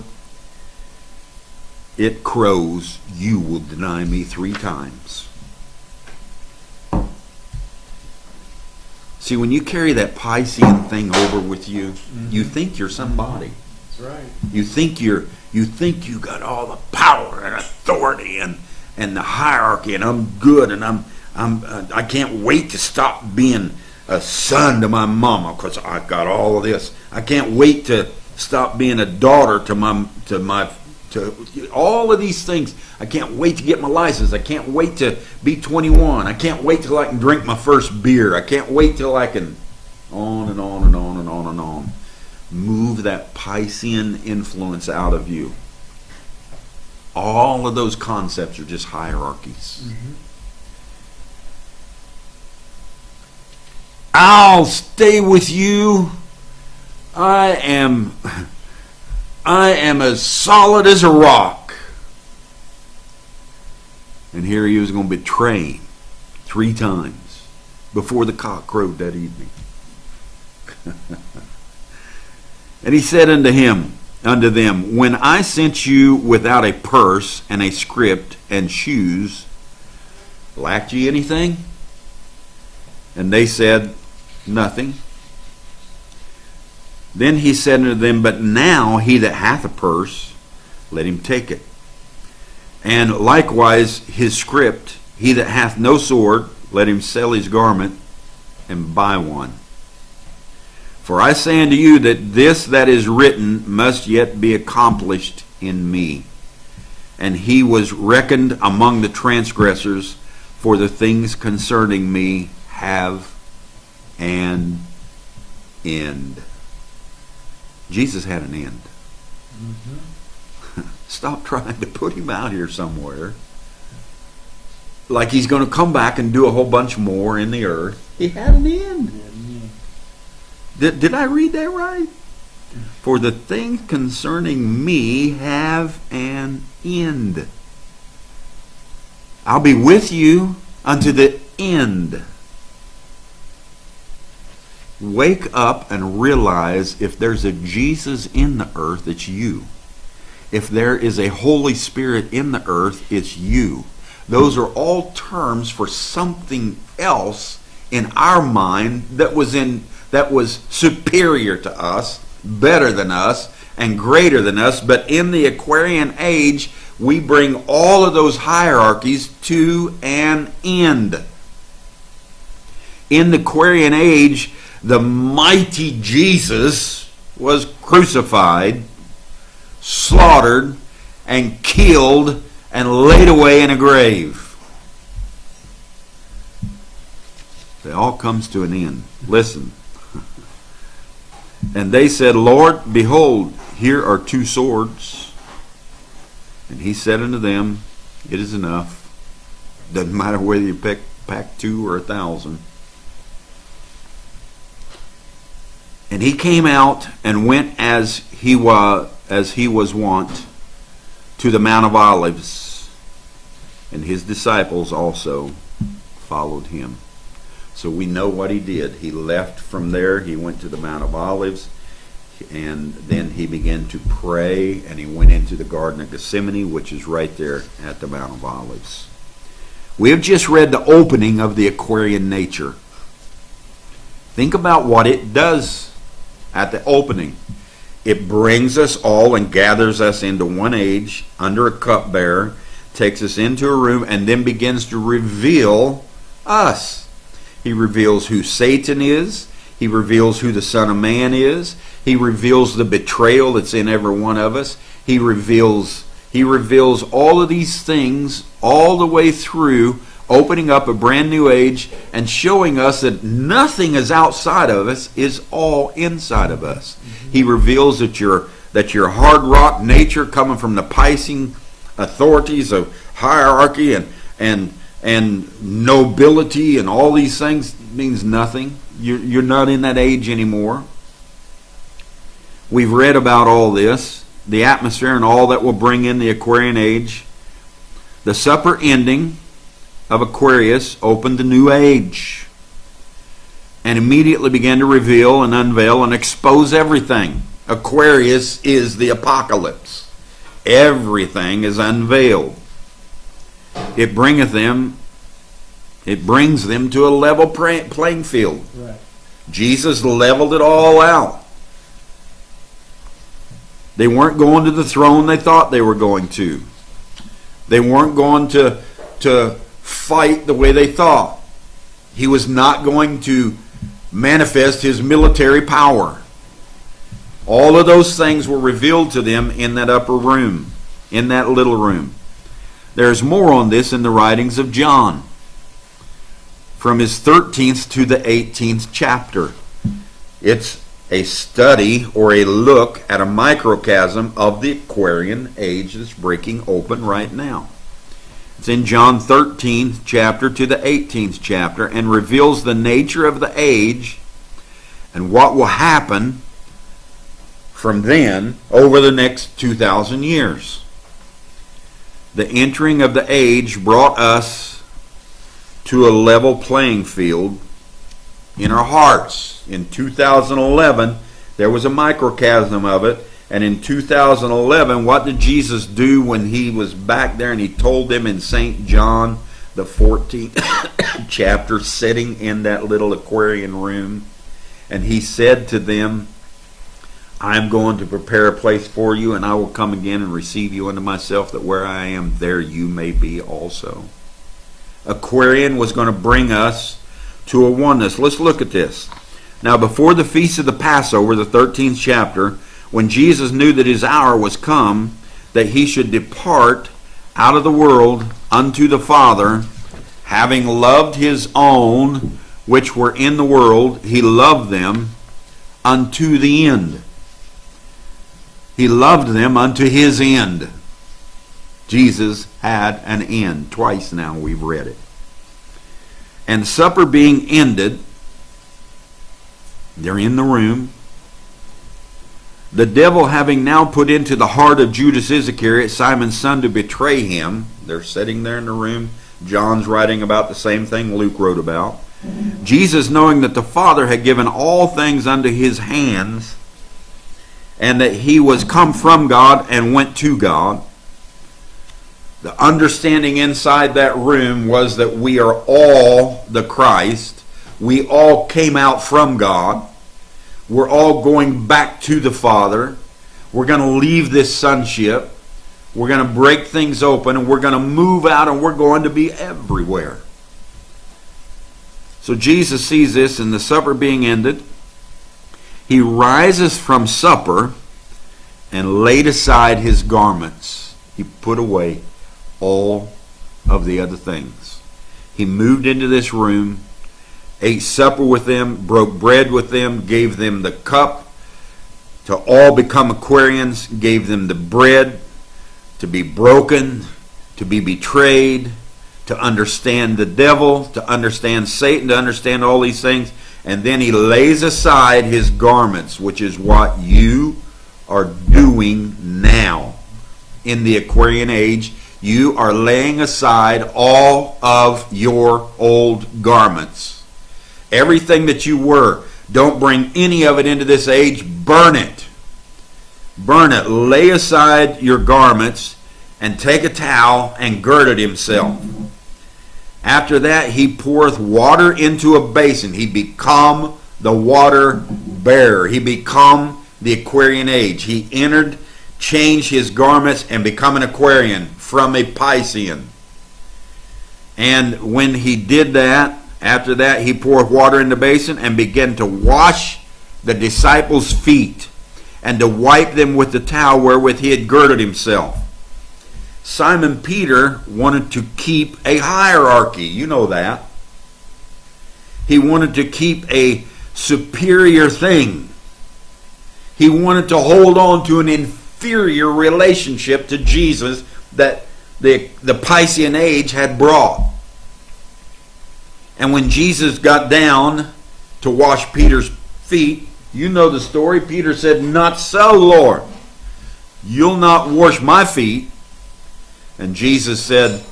it crows, you will deny me 3 times. See, when you carry that Piscean thing over with you, you think you're somebody. That's right. You think you got all the power and authority and the hierarchy, and I'm good, and I can't wait to stop being a son to my mama because I've got all of this. I can't wait to stop being a daughter to all of these things. I can't wait to get my license. I can't wait to be 21. I can't wait till I can drink my first beer. I can't wait till I can on and on and on and on and on. Move that Piscean influence out of you. All of those concepts are just hierarchies. I'll stay with you. I am as solid as a rock. And here he was going to betray him 3 times before the cock crowed that evening. And he said unto them, when I sent you without a purse and a script and shoes, lacked ye anything? And they said, nothing. Then he said unto them, but now he that hath a purse, let him take it. And likewise his script, he that hath no sword, let him sell his garment and buy one. For I say unto you that this that is written must yet be accomplished in me. And he was reckoned among the transgressors, for the things concerning me have an end. Jesus had an end. Stop trying to put him out here somewhere like he's going to come back and do a whole bunch more in the earth. He had an end. Did I read that right? For the things concerning me have an end. I'll be with you unto the end. Wake up and realize if there's a Jesus in the earth, it's you. If there is a Holy Spirit in the earth, it's you. Those are all terms for something else in our mind that was in that was superior to us, better than us, and greater than us. But in the Aquarian age, we bring all of those hierarchies to an end. In the Aquarian age, the mighty Jesus was crucified, slaughtered, and killed, and laid away in a grave. It all comes to an end. Listen. And they said, Lord, behold, here are 2 swords. And he said unto them, it is enough. Doesn't matter whether you pack 2 or 1,000. And he came out and went as he was wont to the Mount of Olives, and his disciples also followed him. So we know what he did. He left from there, he went to the Mount of Olives, and then he began to pray, and he went into the Garden of Gethsemane, which is right there at the Mount of Olives. We have just read the opening of the Aquarian nature. Think about what it does at the opening. It brings us all and gathers us into one age under a cupbearer, takes us into a room, and then begins to reveal us. He reveals who Satan is. He reveals who the Son of Man is. He reveals the betrayal that's in every one of us. He reveals all of these things all the way through, opening up a brand new age and showing us that nothing is outside of us, is all inside of us. He reveals that your hard rock nature, coming from the Piscean authorities of hierarchy and nobility and all these things, means nothing. You're not in that age anymore. We've read about all this, the atmosphere and all that will bring in the Aquarian age. The supper ending of Aquarius opened the new age and immediately began to reveal and unveil and expose everything. Aquarius is the apocalypse. Everything is unveiled. It brings them to a level playing field. Right. Jesus leveled it all out. They weren't going to the throne they thought they were going to. They weren't going to fight the way they thought. He was not going to manifest his military power. All of those things were revealed to them in that upper room, in that little room. There's more on this in the writings of John, from his 13th to the 18th chapter. It's a study or a look at a microcosm of the Aquarian age that's breaking open right now. It's in John 13th chapter to the 18th chapter, and reveals the nature of the age and what will happen from then over the next 2,000 years. The entering of the age brought us to a level playing field in our hearts. In 2011, there was a microcosm of it. And in 2011, what did Jesus do when he was back there and he told them in St. John, the 14th chapter, sitting in that little Aquarian room? And he said to them, I'm going to prepare a place for you, and I will come again and receive you unto myself, that where I am, there you may be also. Aquarian was going to bring us to a oneness. Let's look at this. Now, before the feast of the Passover, the 13th chapter, when Jesus knew that his hour was come, that he should depart out of the world unto the Father, having loved his own which were in the world, he loved them unto the end. He loved them unto his end. Jesus had an end. Twice now we've read it. And supper being ended, they're in the room. The devil having now put into the heart of Judas Iscariot, Simon's son, to betray him. They're sitting there in the room. John's writing about the same thing Luke wrote about. Jesus, knowing that the Father had given all things unto his hands, and that he was come from God and went to God. The understanding inside that room was that we are all the Christ. We all came out from God. We're all going back to the Father. We're going to leave this sonship. We're going to break things open, and we're going to move out, and we're going to be everywhere. So Jesus sees this, and the supper being ended, he rises from supper and laid aside his garments. He put away all of the other things. He moved into this room, ate supper with them, broke bread with them, gave them the cup to all become Aquarians, gave them the bread to be broken, to be betrayed, to understand the devil, to understand Satan, to understand all these things. And then he lays aside his garments, which is what you are doing now. In the Aquarian age, you are laying aside all of your old garments. Everything that you were, don't bring any of it into this age. Burn it. Burn it. Lay aside your garments and take a towel and gird it himself. After that, he poureth water into a basin. He become the water bearer. He become the Aquarian age. He entered, changed his garments, and become an Aquarian from a Piscean. And when he did that, after that, he poured water in the basin and began to wash the disciples' feet and to wipe them with the towel wherewith he had girded himself. Simon Peter wanted to keep a hierarchy. You know that. He wanted to keep a superior thing. He wanted to hold on to an inferior relationship to Jesus that the Piscean age had brought. And when Jesus got down to wash Peter's feet, you know the story. Peter said, "Not so, Lord. You'll not wash my feet." And Jesus said,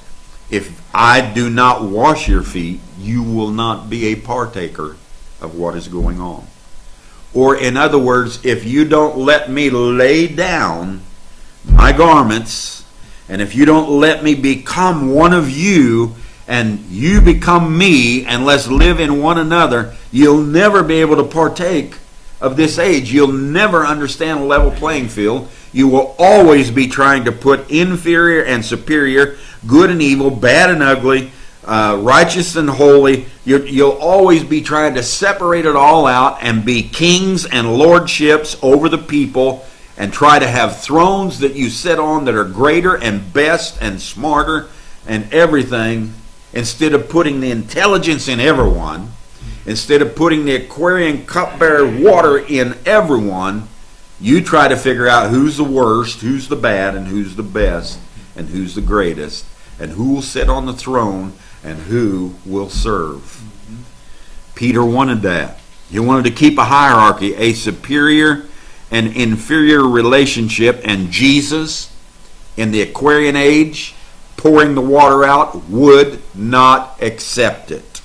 "If I do not wash your feet, you will not be a partaker of what is going on." Or in other words, if you don't let me lay down my garments, and if you don't let me become one of you, and you become me, and let's live in one another, you'll never be able to partake of this age. You'll never understand a level playing field. You will always be trying to put inferior and superior, good and evil, bad and ugly, righteous and holy. You'll always be trying to separate it all out and be kings and lordships over the people and try to have thrones that you sit on that are greater and best and smarter and everything, instead of putting the intelligence in everyone, instead of putting the Aquarian cupbearer water in everyone. You try to figure out who's the worst, who's the bad, and who's the best, and who's the greatest, and who will sit on the throne, and who will serve. Peter wanted that. He wanted to keep a hierarchy, a superior and inferior relationship, and Jesus, in the Aquarian age, pouring the water out, would not accept it.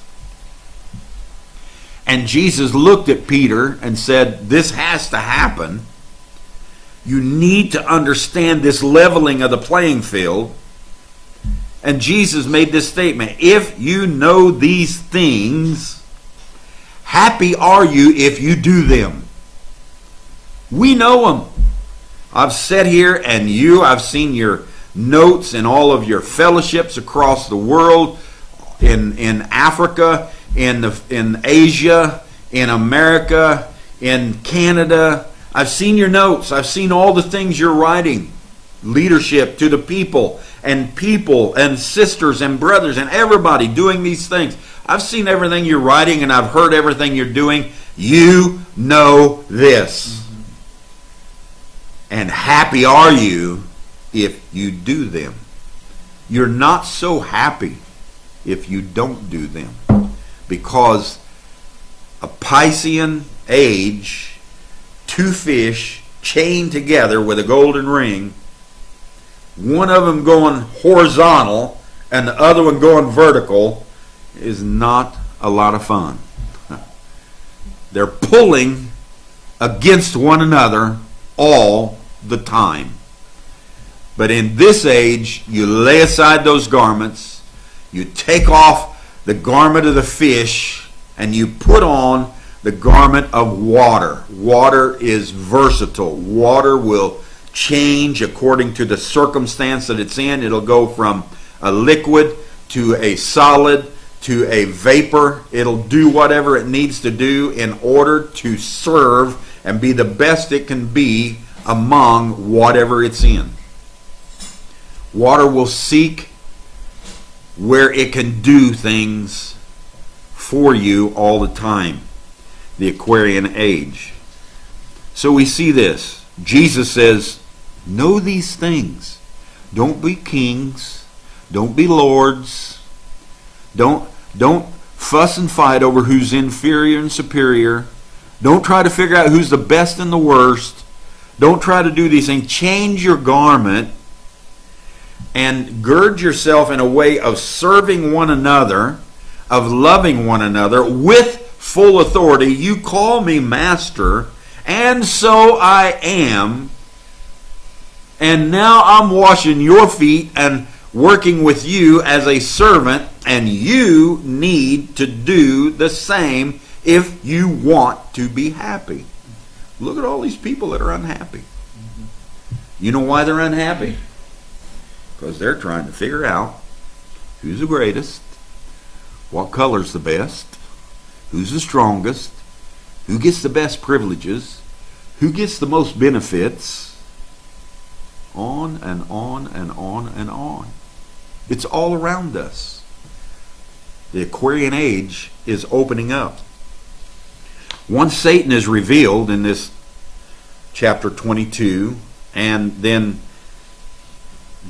And Jesus looked at Peter and said, "This has to happen. You need to understand this leveling of the playing field." And Jesus made this statement, "If you know these things, happy are you if you do them." We know them. I've sat here and I've seen your notes in all of your fellowships across the world, in Africa, in Asia, in America, in Canada. I've seen your notes. I've seen all the things you're writing. Leadership to the people and sisters and brothers and everybody doing these things. I've seen everything you're writing and I've heard everything you're doing. You know this. And happy are you if you do them. You're not so happy if you don't do them. Because a Piscean age, two fish chained together with a golden ring, one of them going horizontal and the other one going vertical, is not a lot of fun. They're pulling against one another all the time. But in this age, you lay aside those garments, you take off the garment of the fish, and you put on the garment of water. Water is versatile. Water will change according to the circumstance that it's in. It'll go from a liquid to a solid to a vapor. It'll do whatever it needs to do in order to serve and be the best it can be among whatever it's in. Water will seek where it can do things for you all the time. The Aquarian age. So we see this. Jesus says, know these things. Don't be kings. Don't be lords. Don't fuss and fight over who's inferior and superior. Don't try to figure out who's the best and the worst. Don't try to do these things. Change your garment and gird yourself in a way of serving one another, of loving one another with full authority. You call me master, and so I am. And now I'm washing your feet and working with you as a servant, and you need to do the same if you want to be happy. Look at all these people that are unhappy. You know why they're unhappy? Because they're trying to figure out who's the greatest, what color's the best, who's the strongest, who gets the best privileges, who gets the most benefits, on and on and on and on. It's all around us. The Aquarian age is opening up. Once Satan is revealed in this chapter 22, and then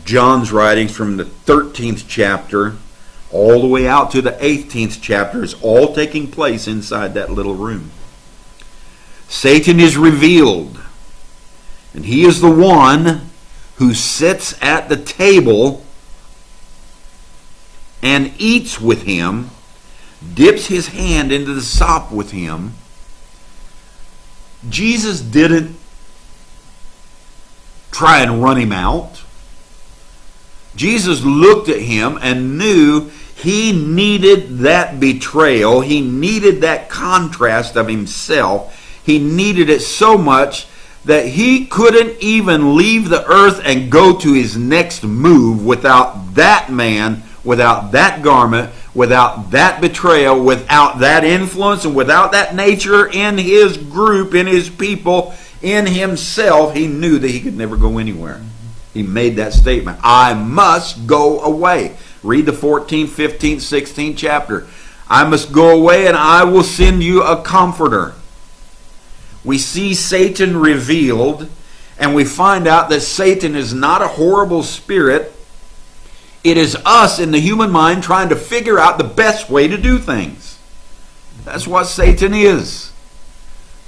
John's writings from the 13th chapter all the way out to the 18th chapter is all taking place inside that little room. Satan is revealed, and he is the one who sits at the table and eats with him, dips his hand into the sop with him. Jesus didn't try and run him out. Jesus looked at him and knew he needed that betrayal. He needed that contrast of himself. He needed it so much that he couldn't even leave the earth and go to his next move without that man, without that garment, without that betrayal, without that influence, and without that nature in his group, in his people, in himself. He knew that he could never go anywhere. He made that statement. I must go away. Read the 14th, 15th, 16th chapter. I must go away and I will send you a comforter. We see Satan revealed, and we find out that Satan is not a horrible spirit. It is us in the human mind trying to figure out the best way to do things. That's what Satan is.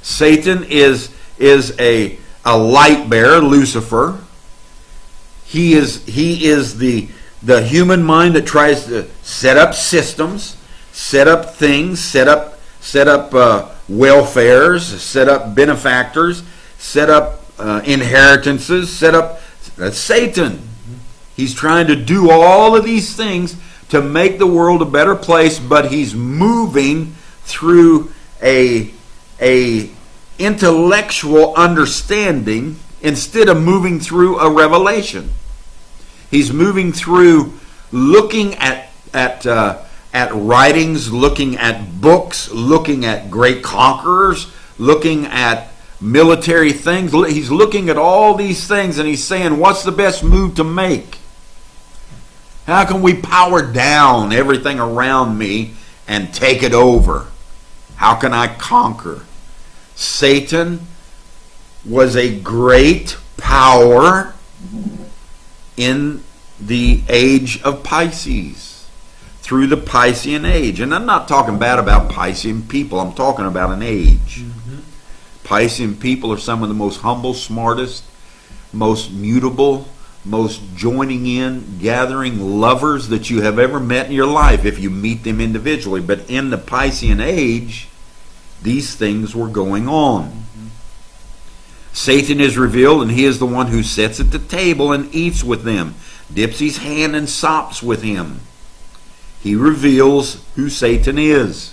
Satan is a light bearer, Lucifer. He is the human mind that tries to set up systems, set up things, set up welfares, set up benefactors, set up inheritances, set up. That's Satan. He's trying to do all of these things to make the world a better place, but he's moving through a intellectual understanding instead of moving through a revelation. He's moving through looking at writings, looking at books, looking at great conquerors, looking at military things. He's looking at all these things and he's saying, what's the best move to make? How can we power down everything around me and take it over? How can I conquer? Satan was a great power in the age of Pisces, through the Piscean age. And I'm not talking bad about Piscean people. I'm talking about an age. Piscean people are some of the most humble, smartest, most mutable, most joining in, gathering lovers that you have ever met in your life if you meet them individually. But in the Piscean age, these things were going on. Satan is revealed, and he is the one who sits at the table and eats with them, dips his hand and sops with him. He reveals who Satan is.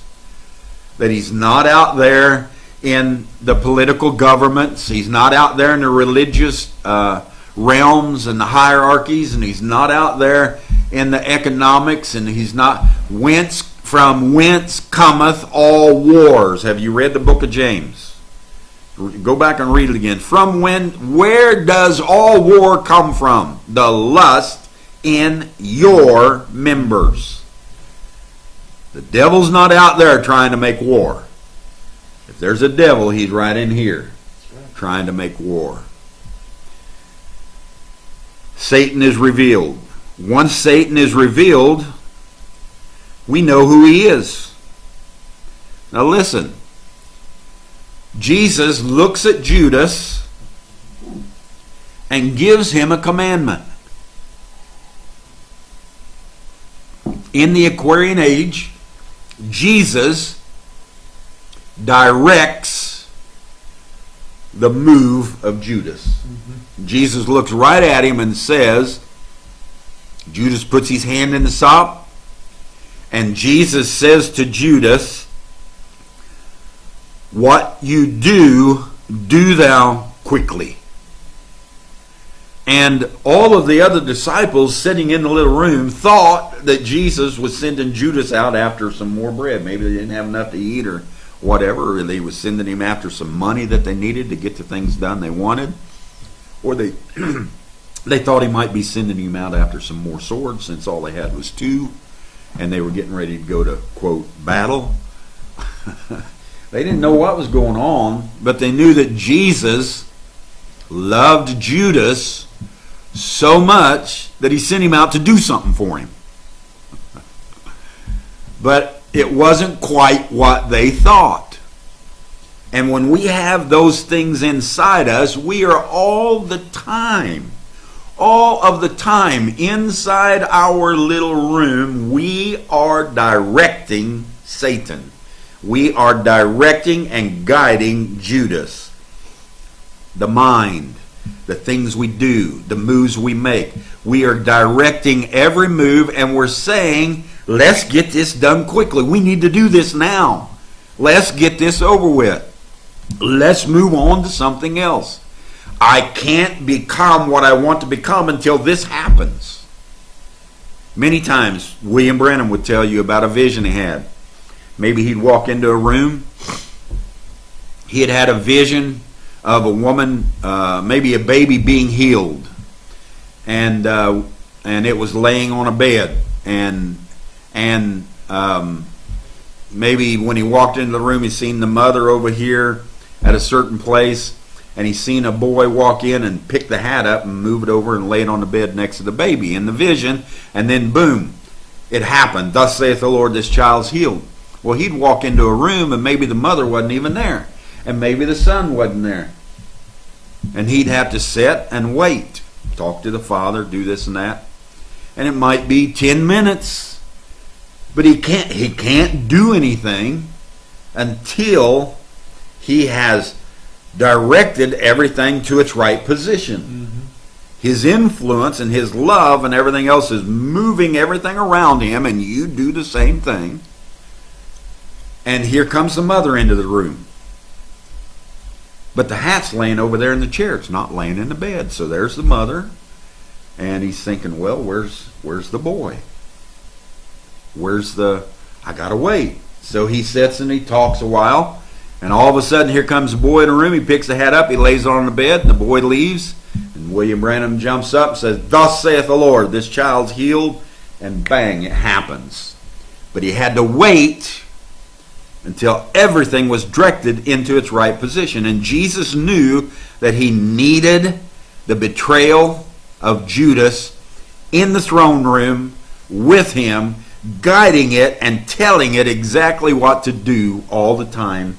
that he's not out there in the political governments, he's not out there in the religious realms and the hierarchies, and he's not out there in the economics, and he's not from whence cometh all wars. Have you read the book of James? Go back and read it again. Where does all war come from? The lust in your members. The devil's not out there trying to make war. If there's a devil, he's right in here trying to make war. Satan is revealed. Once Satan is revealed, we know who he is. Now listen. Jesus looks at Judas and gives him a commandment. In the Aquarian age, Jesus directs the move of Judas. Jesus looks right at him and says, Judas puts his hand in the sop, and Jesus says to Judas, what you do, do thou quickly. And all of the other disciples sitting in the little room thought that Jesus was sending Judas out after some more bread. Maybe they didn't have enough to eat or whatever, or they was sending him after some money that they needed to get the things done they wanted. Or they they thought he might be sending him out after some more swords, since all they had was 2, and they were getting ready to go to, quote, battle. They didn't know what was going on, but they knew that Jesus loved Judas so much that he sent him out to do something for him. But it wasn't quite what they thought. And when we have those things inside us, we are all of the time inside our little room, we are directing Satan. We are directing and guiding Judas. The mind, the things we do, the moves we make. We are directing every move, and we're saying, let's get this done quickly. We need to do this now. Let's get this over with. Let's move on to something else. I can't become what I want to become until this happens. Many times, William Branham would tell you about a vision he had. Maybe he'd walk into a room. He had had a vision of a woman, maybe a baby being healed, and it was laying on a bed, and maybe when he walked into the room, he seen the mother over here at a certain place, and he seen a boy walk in and pick the hat up and move it over and lay it on the bed next to the baby in the vision, and then boom, it happened. Thus saith the Lord, this child's healed. Well, he'd walk into a room, and maybe the mother wasn't even there, and maybe the son wasn't there, and he'd have to sit and wait, talk to the father, do this and that, and it might be 10 minutes, but he can't do anything until he has directed everything to its right position. His influence and his love and everything else is moving everything around him, and you do the same thing. And here comes the mother into the room. But the hat's laying over there in the chair. It's not laying in the bed. So there's the mother. And he's thinking, well, where's the boy? I gotta wait. So he sits and he talks a while. And all of a sudden, here comes the boy in the room. He picks the hat up. He lays it on the bed. And the boy leaves. And William Branham jumps up and says, thus saith the Lord, this child's healed. And bang, it happens. But he had to wait until everything was directed into its right position. And Jesus knew that he needed the betrayal of Judas in the throne room with him, guiding it and telling it exactly what to do all the time,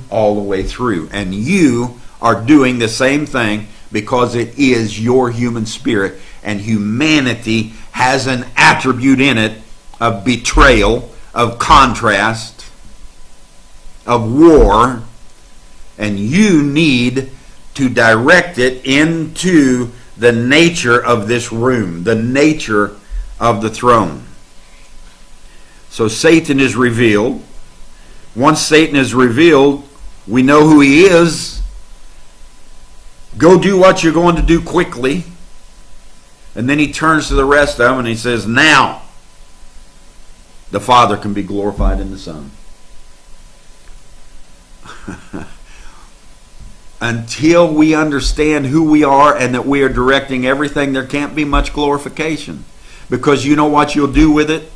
all the way through. And you are doing the same thing because it is your human spirit, and humanity has an attribute in it of betrayal, of contrast, of war, and you need to direct it into the nature of this room, the nature of the throne. So Satan is revealed. once Satan is revealed, we know who he is. Go do what you're going to do quickly. And then he turns to the rest of them and he says, now the Father can be glorified in the Son. Until we understand who we are and that we are directing everything, there can't be much glorification. Because you know what you'll do with it?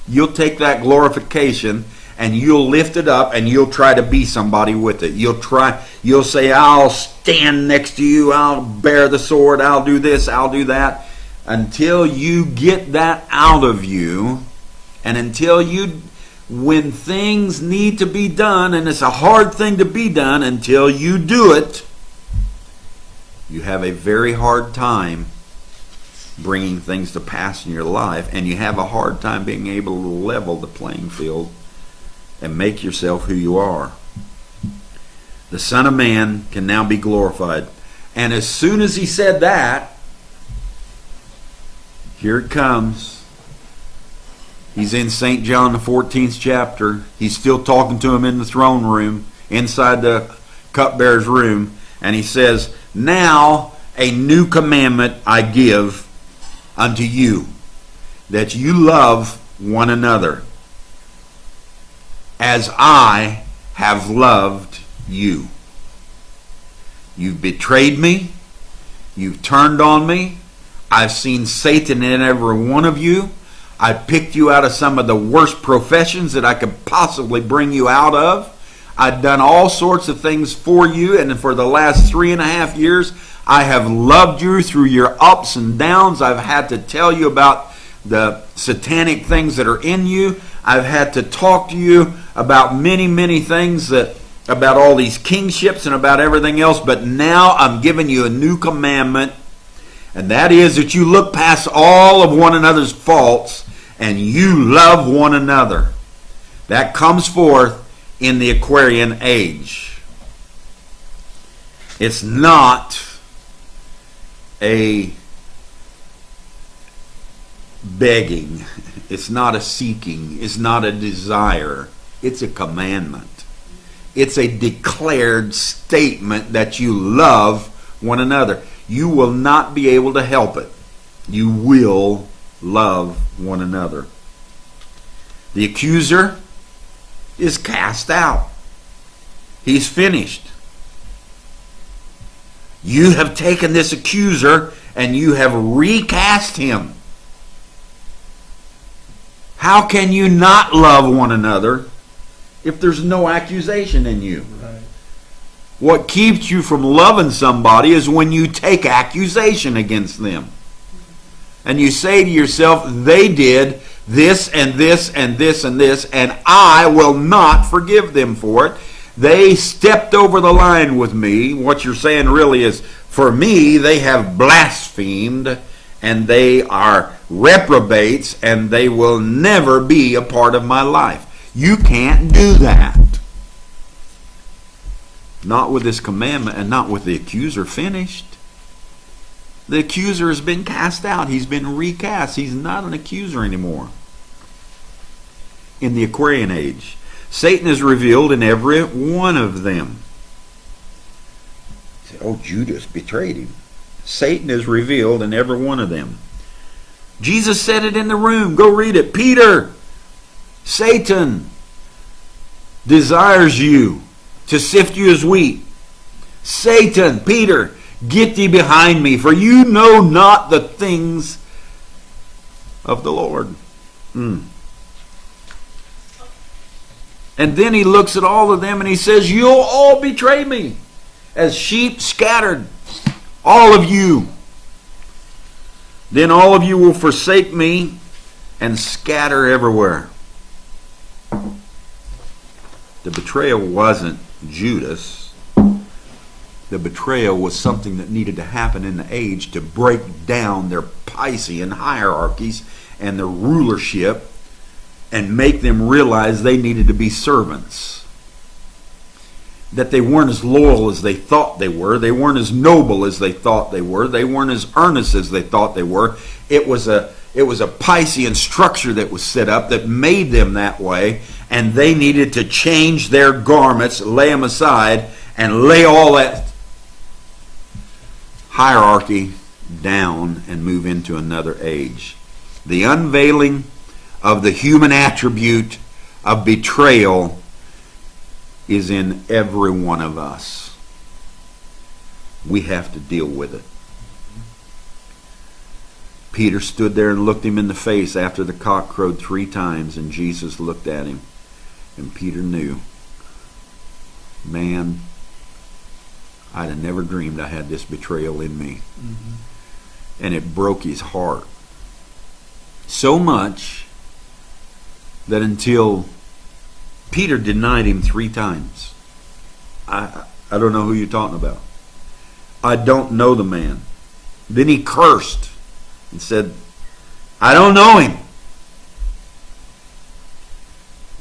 You'll take that glorification and you'll lift it up and you'll try to be somebody with it. You'll say, I'll stand next to you, I'll bear the sword, I'll do this, I'll do that. Until you get that out of you, and until when things need to be done, and it's a hard thing to be done, until you do it, you have a very hard time bringing things to pass in your life, and you have a hard time being able to level the playing field and make yourself who you are. The Son of Man can now be glorified. And as soon as he said that, here it comes. He's in St. John, the 14th chapter. He's still talking to him in the throne room, inside the cupbearer's room. And he says, now a new commandment I give unto you, that you love one another, as I have loved you. You've betrayed me. You've turned on me. I've seen Satan in every one of you. I picked you out of some of the worst professions that I could possibly bring you out of. I've done all sorts of things for you, and for the last 3.5 years, I have loved you through your ups and downs. I've had to tell you about the satanic things that are in you. I've had to talk to you about many, many things, about all these kingships and about everything else. But now I'm giving you a new commandment, and that is that you look past all of one another's faults and you love one another. That comes forth in the Aquarian age. It's not a begging. It's not a seeking. It's not a desire. It's a commandment. It's a declared statement that you love one another. You will not be able to help it. You will love one another. The accuser is cast out. He's finished. You have taken this accuser and you have recast him. How can you not love one another if there's no accusation in you? Right. What keeps you from loving somebody is when you take accusation against them. And you say to yourself, they did this and this and this and this, and I will not forgive them for it. They stepped over the line with me. What you're saying really is, for me, they have blasphemed, and they are reprobates, and they will never be a part of my life. You can't do that. Not with this commandment, and not with the accuser finished. The accuser has been cast out. He's been recast. He's not an accuser anymore. In the Aquarian age, Satan is revealed in every one of them. Oh, Judas betrayed him. Satan is revealed in every one of them. Jesus said it in the room. Go read it. Peter, Satan desires you to sift you as wheat. Satan, Peter, get thee behind me, for you know not the things of the Lord. And then he looks at all of them and he says, you'll all betray me as sheep scattered. All of you. Then all of you will forsake me and scatter everywhere. The betrayal wasn't Judas. The betrayal was something that needed to happen in the age to break down their Piscean hierarchies and their rulership and make them realize they needed to be servants. That they weren't as loyal as they thought they were. They weren't as noble as they thought they were. They weren't as earnest as they thought they were. It was a Piscean structure that was set up that made them that way. and they needed to change their garments, lay them aside, and lay all that hierarchy down and move into another age. The unveiling of the human attribute of betrayal is in every one of us. We have to deal with it. Peter stood there and looked him in the face after the cock crowed 3 times, and Jesus looked at him, and Peter knew, man, I'd have never dreamed I had this betrayal in me. Mm-hmm. And it broke his heart. So much that until Peter denied him 3 times. I don't know who you're talking about. I don't know the man. Then he cursed and said, I don't know him.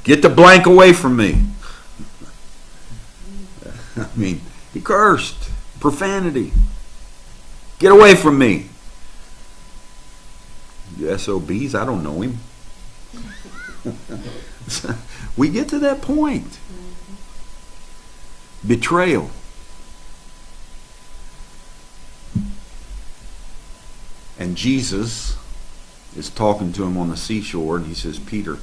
Get the blank away from me. I mean, he cursed. Profanity. Get away from me. You SOBs, I don't know him. We get to that point. Betrayal. And Jesus is talking to him on the seashore, and he says, Peter,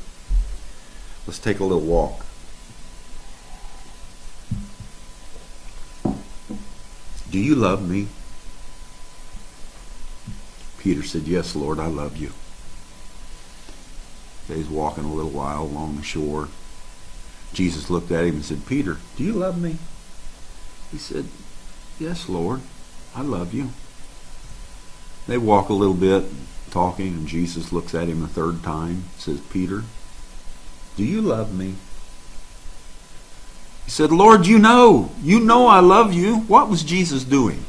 let's take a little walk. Do you love me? Peter said, yes, Lord, I love you. He's walking a little while along the shore. Jesus looked at him and said, Peter, do you love me? He said, yes, Lord, I love you. They walk a little bit, talking, and Jesus looks at him a 3rd time, says, Peter, do you love me? He said, Lord, you know I love you. What was Jesus doing?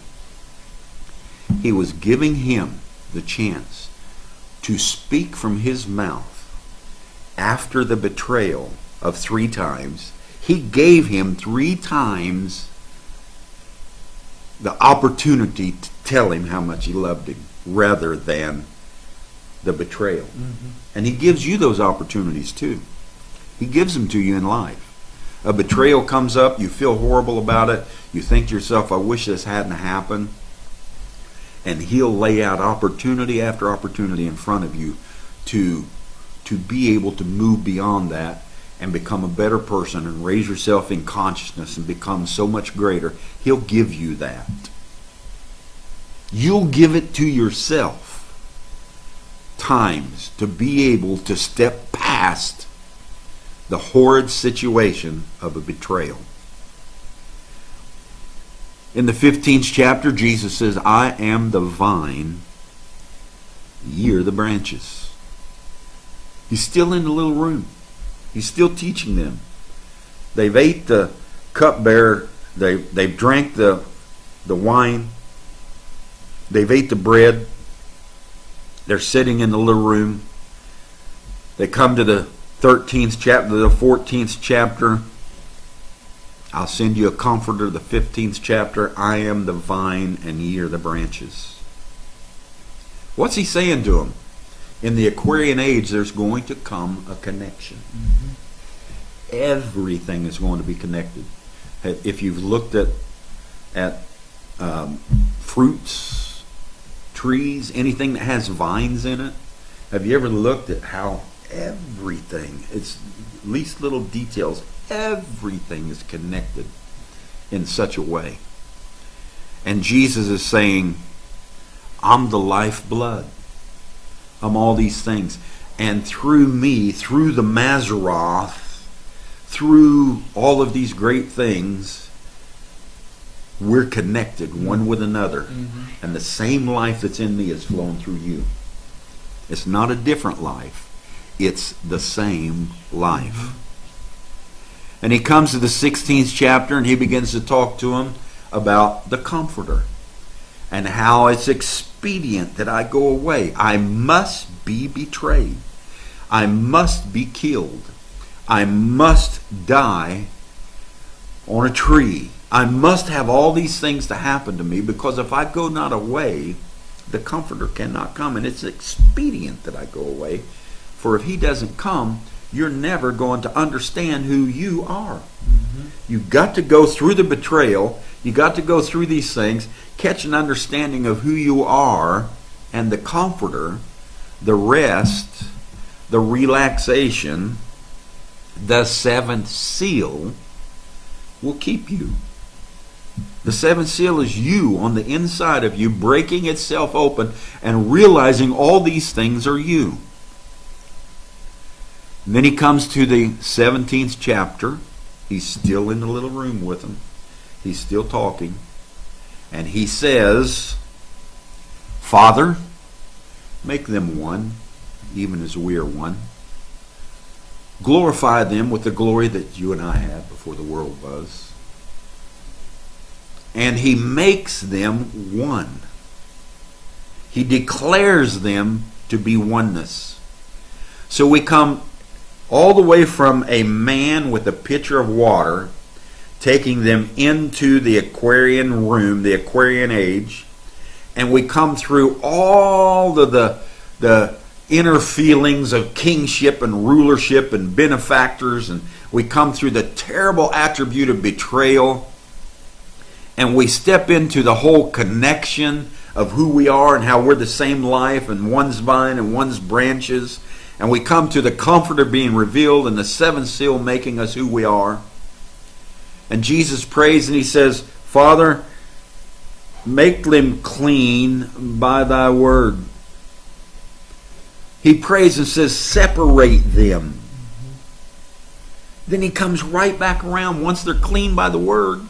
He was giving him the chance to speak from his mouth after the betrayal of 3 times. He gave him 3 times the opportunity to tell him how much he loved him rather than the betrayal. Mm-hmm. And he gives you those opportunities too. He gives them to you in life. A betrayal comes up, you feel horrible about it, you think to yourself, I wish this hadn't happened. And he'll lay out opportunity after opportunity in front of you to be able to move beyond that and become a better person and raise yourself in consciousness and become so much greater. He'll give you that. You'll give it to yourself times to be able to step past the horrid situation of a betrayal. In the 15th chapter, Jesus says, I am the vine, ye are the branches. He's still in the little room. He's still teaching them. They've ate the cupbearer. They've drank the wine. They've ate the bread. They're sitting in the little room. They come to the 13th chapter, the 14th chapter. I'll send you a comforter, the 15th chapter. I am the vine and ye are the branches. What's he saying to them? In the Aquarian age, there's going to come a connection. Mm-hmm. Everything is going to be connected. If you've looked at fruits, trees, anything that has vines in it, have you ever looked at how everything, it's least little details, everything is connected in such a way. And Jesus is saying, I'm the lifeblood. I'm all these things. And through me, through the Maseroth, through all of these great things, we're connected one with another. Mm-hmm. And the same life that's in me is flowing through you. It's not a different life. It's the same life. Mm-hmm. And he comes to the 16th chapter and he begins to talk to him about the Comforter and how it's expedient that I go away. I must be betrayed. I must be killed. I must die on a tree. I must have all these things to happen to me, because if I go not away, the Comforter cannot come. And it's expedient that I go away. For if he doesn't come, you're never going to understand who you are. You've got to go through the betrayal. You got to go through these things, catch an understanding of who you are, and the comforter, the rest, the relaxation, the seventh seal will keep you. The seventh seal is you on the inside of you, breaking itself open and realizing all these things are you. And then he comes to the 17th chapter. He's still in the little room with them. He's still talking. And he says, Father, make them one, even as we are one. Glorify them with the glory that you and I had before the world was. And he makes them one. He declares them to be oneness. So we come all the way from a man with a pitcher of water, taking them into the Aquarian room, the Aquarian age, and we come through all the inner feelings of kingship and rulership and benefactors, and we come through the terrible attribute of betrayal, and we step into the whole connection of who we are and how we're the same life and one's vine and one's branches, and we come to the comforter being revealed and the seventh seal making us who we are. And Jesus prays and he says, Father, make them clean by thy word. He prays and says, separate them. Then he comes right back around once they're clean by the word.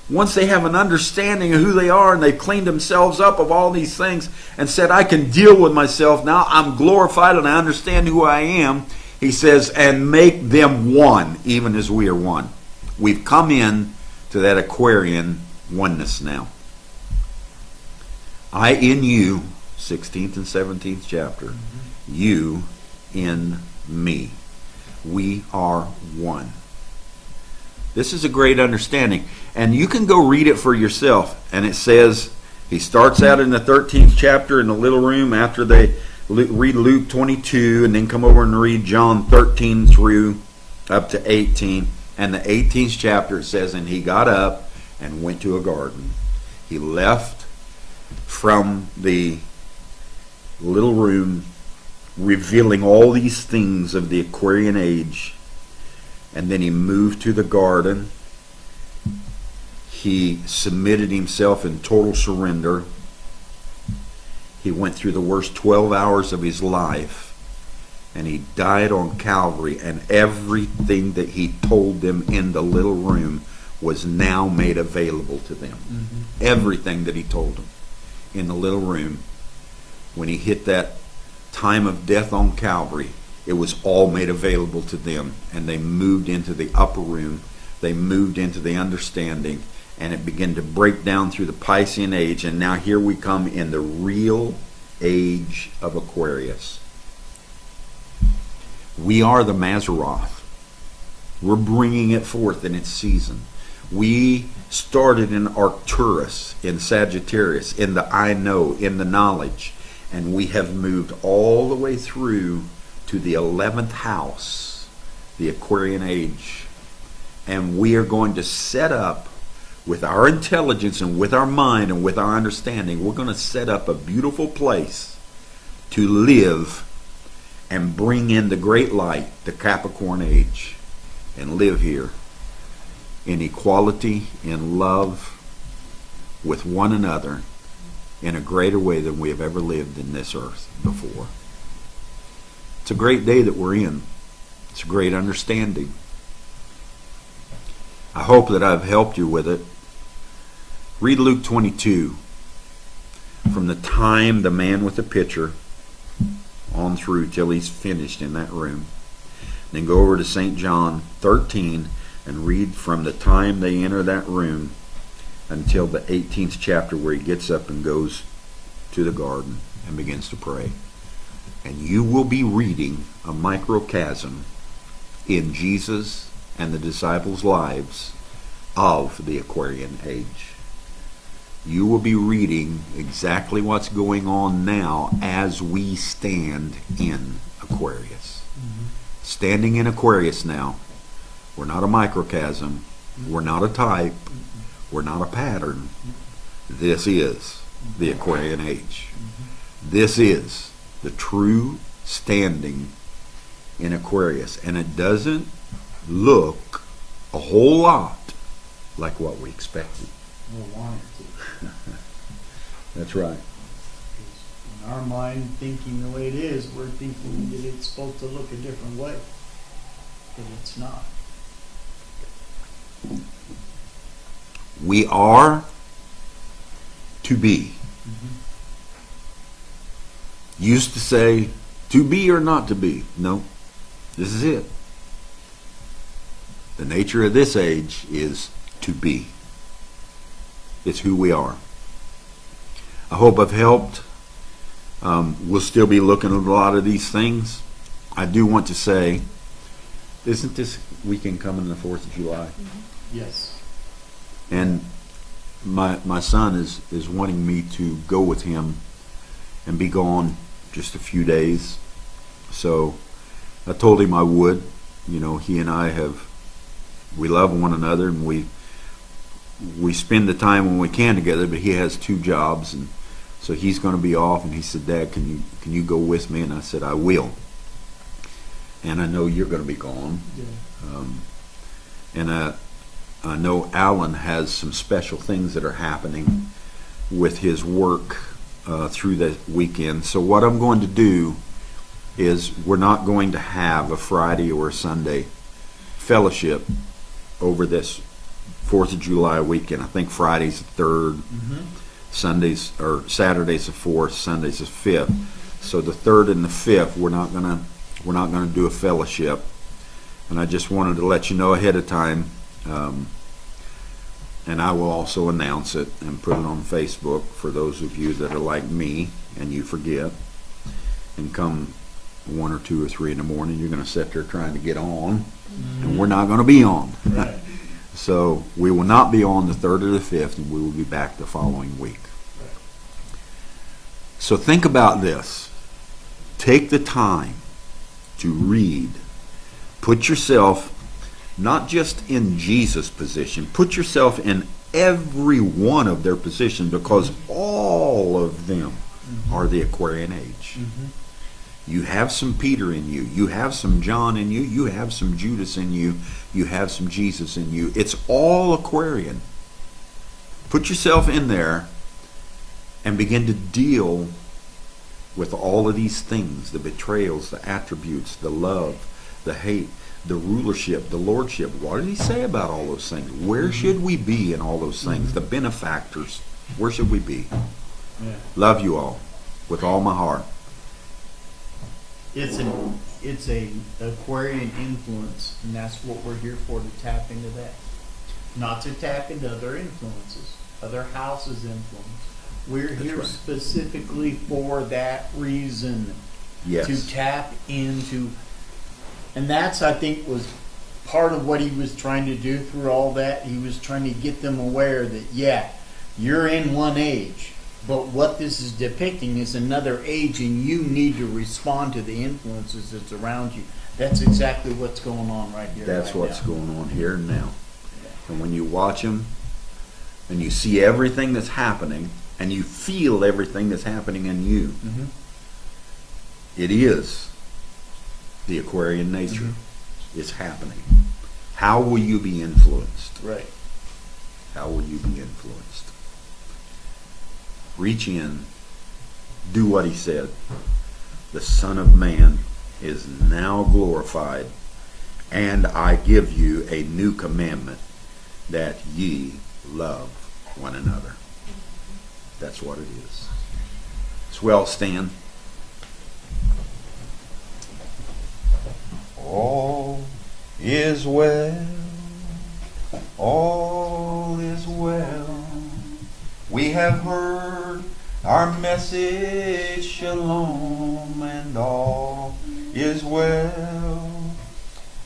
Once they have an understanding of who they are and they've cleaned themselves up of all these things and said, I can deal with myself now, I'm glorified and I understand who I am. He says, and make them one, even as we are one. We've come in to that Aquarian oneness now. I in you, 16th and 17th chapter, you in me. We are one. This is a great understanding. And you can go read it for yourself. And it says, he starts out in the 13th chapter in the little room after they read Luke 22 and then come over and read John 13 through up to 18. And the 18th chapter it says, and he got up and went to a garden. He left from the little room revealing all these things of the Aquarian age. And then he moved to the garden. He submitted himself in total surrender. He went through the worst 12 hours of his life. And he died on Calvary. And everything that he told them in the little room was now made available to them. Everything that he told them in the little room. When he hit that time of death on Calvary, it was all made available to them, and they moved into the upper room. They moved into the understanding, and it began to break down through the Piscean age, and now here we come in the real age of Aquarius. We are the Mazzaroth. We're bringing it forth in its season. We started in Arcturus, in Sagittarius, in the I know, in the knowledge, and we have moved all the way through to the 11th house, the Aquarian age. And we are going to set up, with our intelligence and with our mind and with our understanding, we're going to set up a beautiful place to live and bring in the great light, the Capricorn age, and live here in equality, in love, with one another, in a greater way than we have ever lived in this earth before. It's a great day that we're in. It's a great understanding. I hope that I've helped you with it. Read Luke 22. From the time the man with the pitcher on through till he's finished in that room. Then go over to St. John 13 and read from the time they enter that room until the 18th chapter where he gets up and goes to the garden and begins to pray. And you will be reading a microcosm in Jesus and the disciples' lives of the Aquarian age. You will be reading exactly what's going on now as we stand in Aquarius. standing in Aquarius now. We're not a microcosm. We're not a type. We're not a pattern. This is the Aquarian age. This is the true standing in Aquarius. And it doesn't look a whole lot like what we expected. We'll want it to. That's right. In our mind, thinking the way it is, we're thinking that it's supposed to look a different way. But it's not. We are to be. Used to say, to be or not to be. No, this is it. The nature of this age is to be. It's who we are. I hope I've helped. We'll still be looking at a lot of these things. I do want to say, isn't this weekend coming the 4th of July? Yes. And my son is wanting me to go with him and be gone just a few days. So I told him I would. You know, he and I we love one another, and we spend the time when we can together, but he has 2 jobs, and so he's going to be off. And he said, Dad, can you go with me? And I said, I will. And I know you're going to be gone. Yeah. And I know Alan has some special things that are happening with his work through the weekend. So what I'm going to do is we're not going to have a Friday or a Sunday fellowship over this 4th of July weekend. I think Friday's the 3rd, Sundays or Saturday's the 4th, Sunday's the 5th. So the 3rd and the 5th we're not gonna do a fellowship. And I just wanted to let you know ahead of time. And I will also announce it and put it on Facebook for those of you that are like me and you forget and come 1 or 2 or 3 in the morning. You're going to sit there trying to get on, and we're not going to be on. Right. So we will not be on the 3rd or the 5th, and we will be back the following week. Right. So think about this. Take the time to read. Put yourself not just in Jesus' position, put yourself in every one of their positions, because all of them are the Aquarian age. You have some Peter in you. You have some John in you. You have some Judas in you. You have some Jesus in you. It's all Aquarian. Put yourself in there and begin to deal with all of these things, the betrayals, the attributes, the love, the hate, the rulership, the lordship. What did he say about all those things? Where should we be in all those things? The benefactors. Where should we be? Yeah. Love you all with all my heart. It's a Aquarian influence, and that's what we're here for, to tap into that. Not to tap into other influences, other houses' influence. We're here right. specifically for that reason. Yes. To tap into, and that's, I think, was part of what he was trying to do through all that. He was trying to get them aware that, yeah, you're in one age, but what this is depicting is another age, and you need to respond to the influences that's around you. That's exactly what's going on right here. That's right what's now. going on here and now. And when you watch them and you see everything that's happening and you feel everything that's happening in you, Mm-hmm. it is the Aquarian nature. Mm-hmm. It's happening. How will you be influenced? Right. How will you be influenced? Reach in, do what he said. The Son of Man is now glorified, and I give you a new commandment, that ye love one another. That's what it is. As well, stand. All is well. All is well. We have heard our message, shalom, and all is well.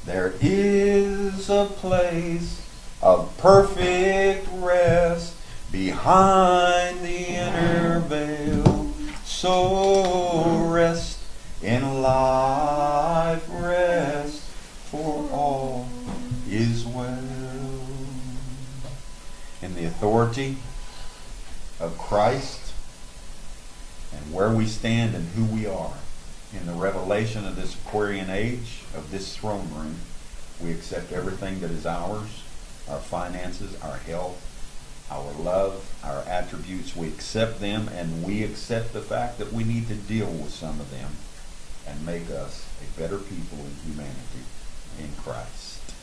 There is a place of perfect rest behind the inner veil. So rest in life, rest in the authority of Christ and where we stand and who we are. In the revelation of this Aquarian age, of this throne room, we accept everything that is ours, our finances, our health, our love, our attributes. We accept them, and we accept the fact that we need to deal with some of them and make us a better people in humanity in Christ.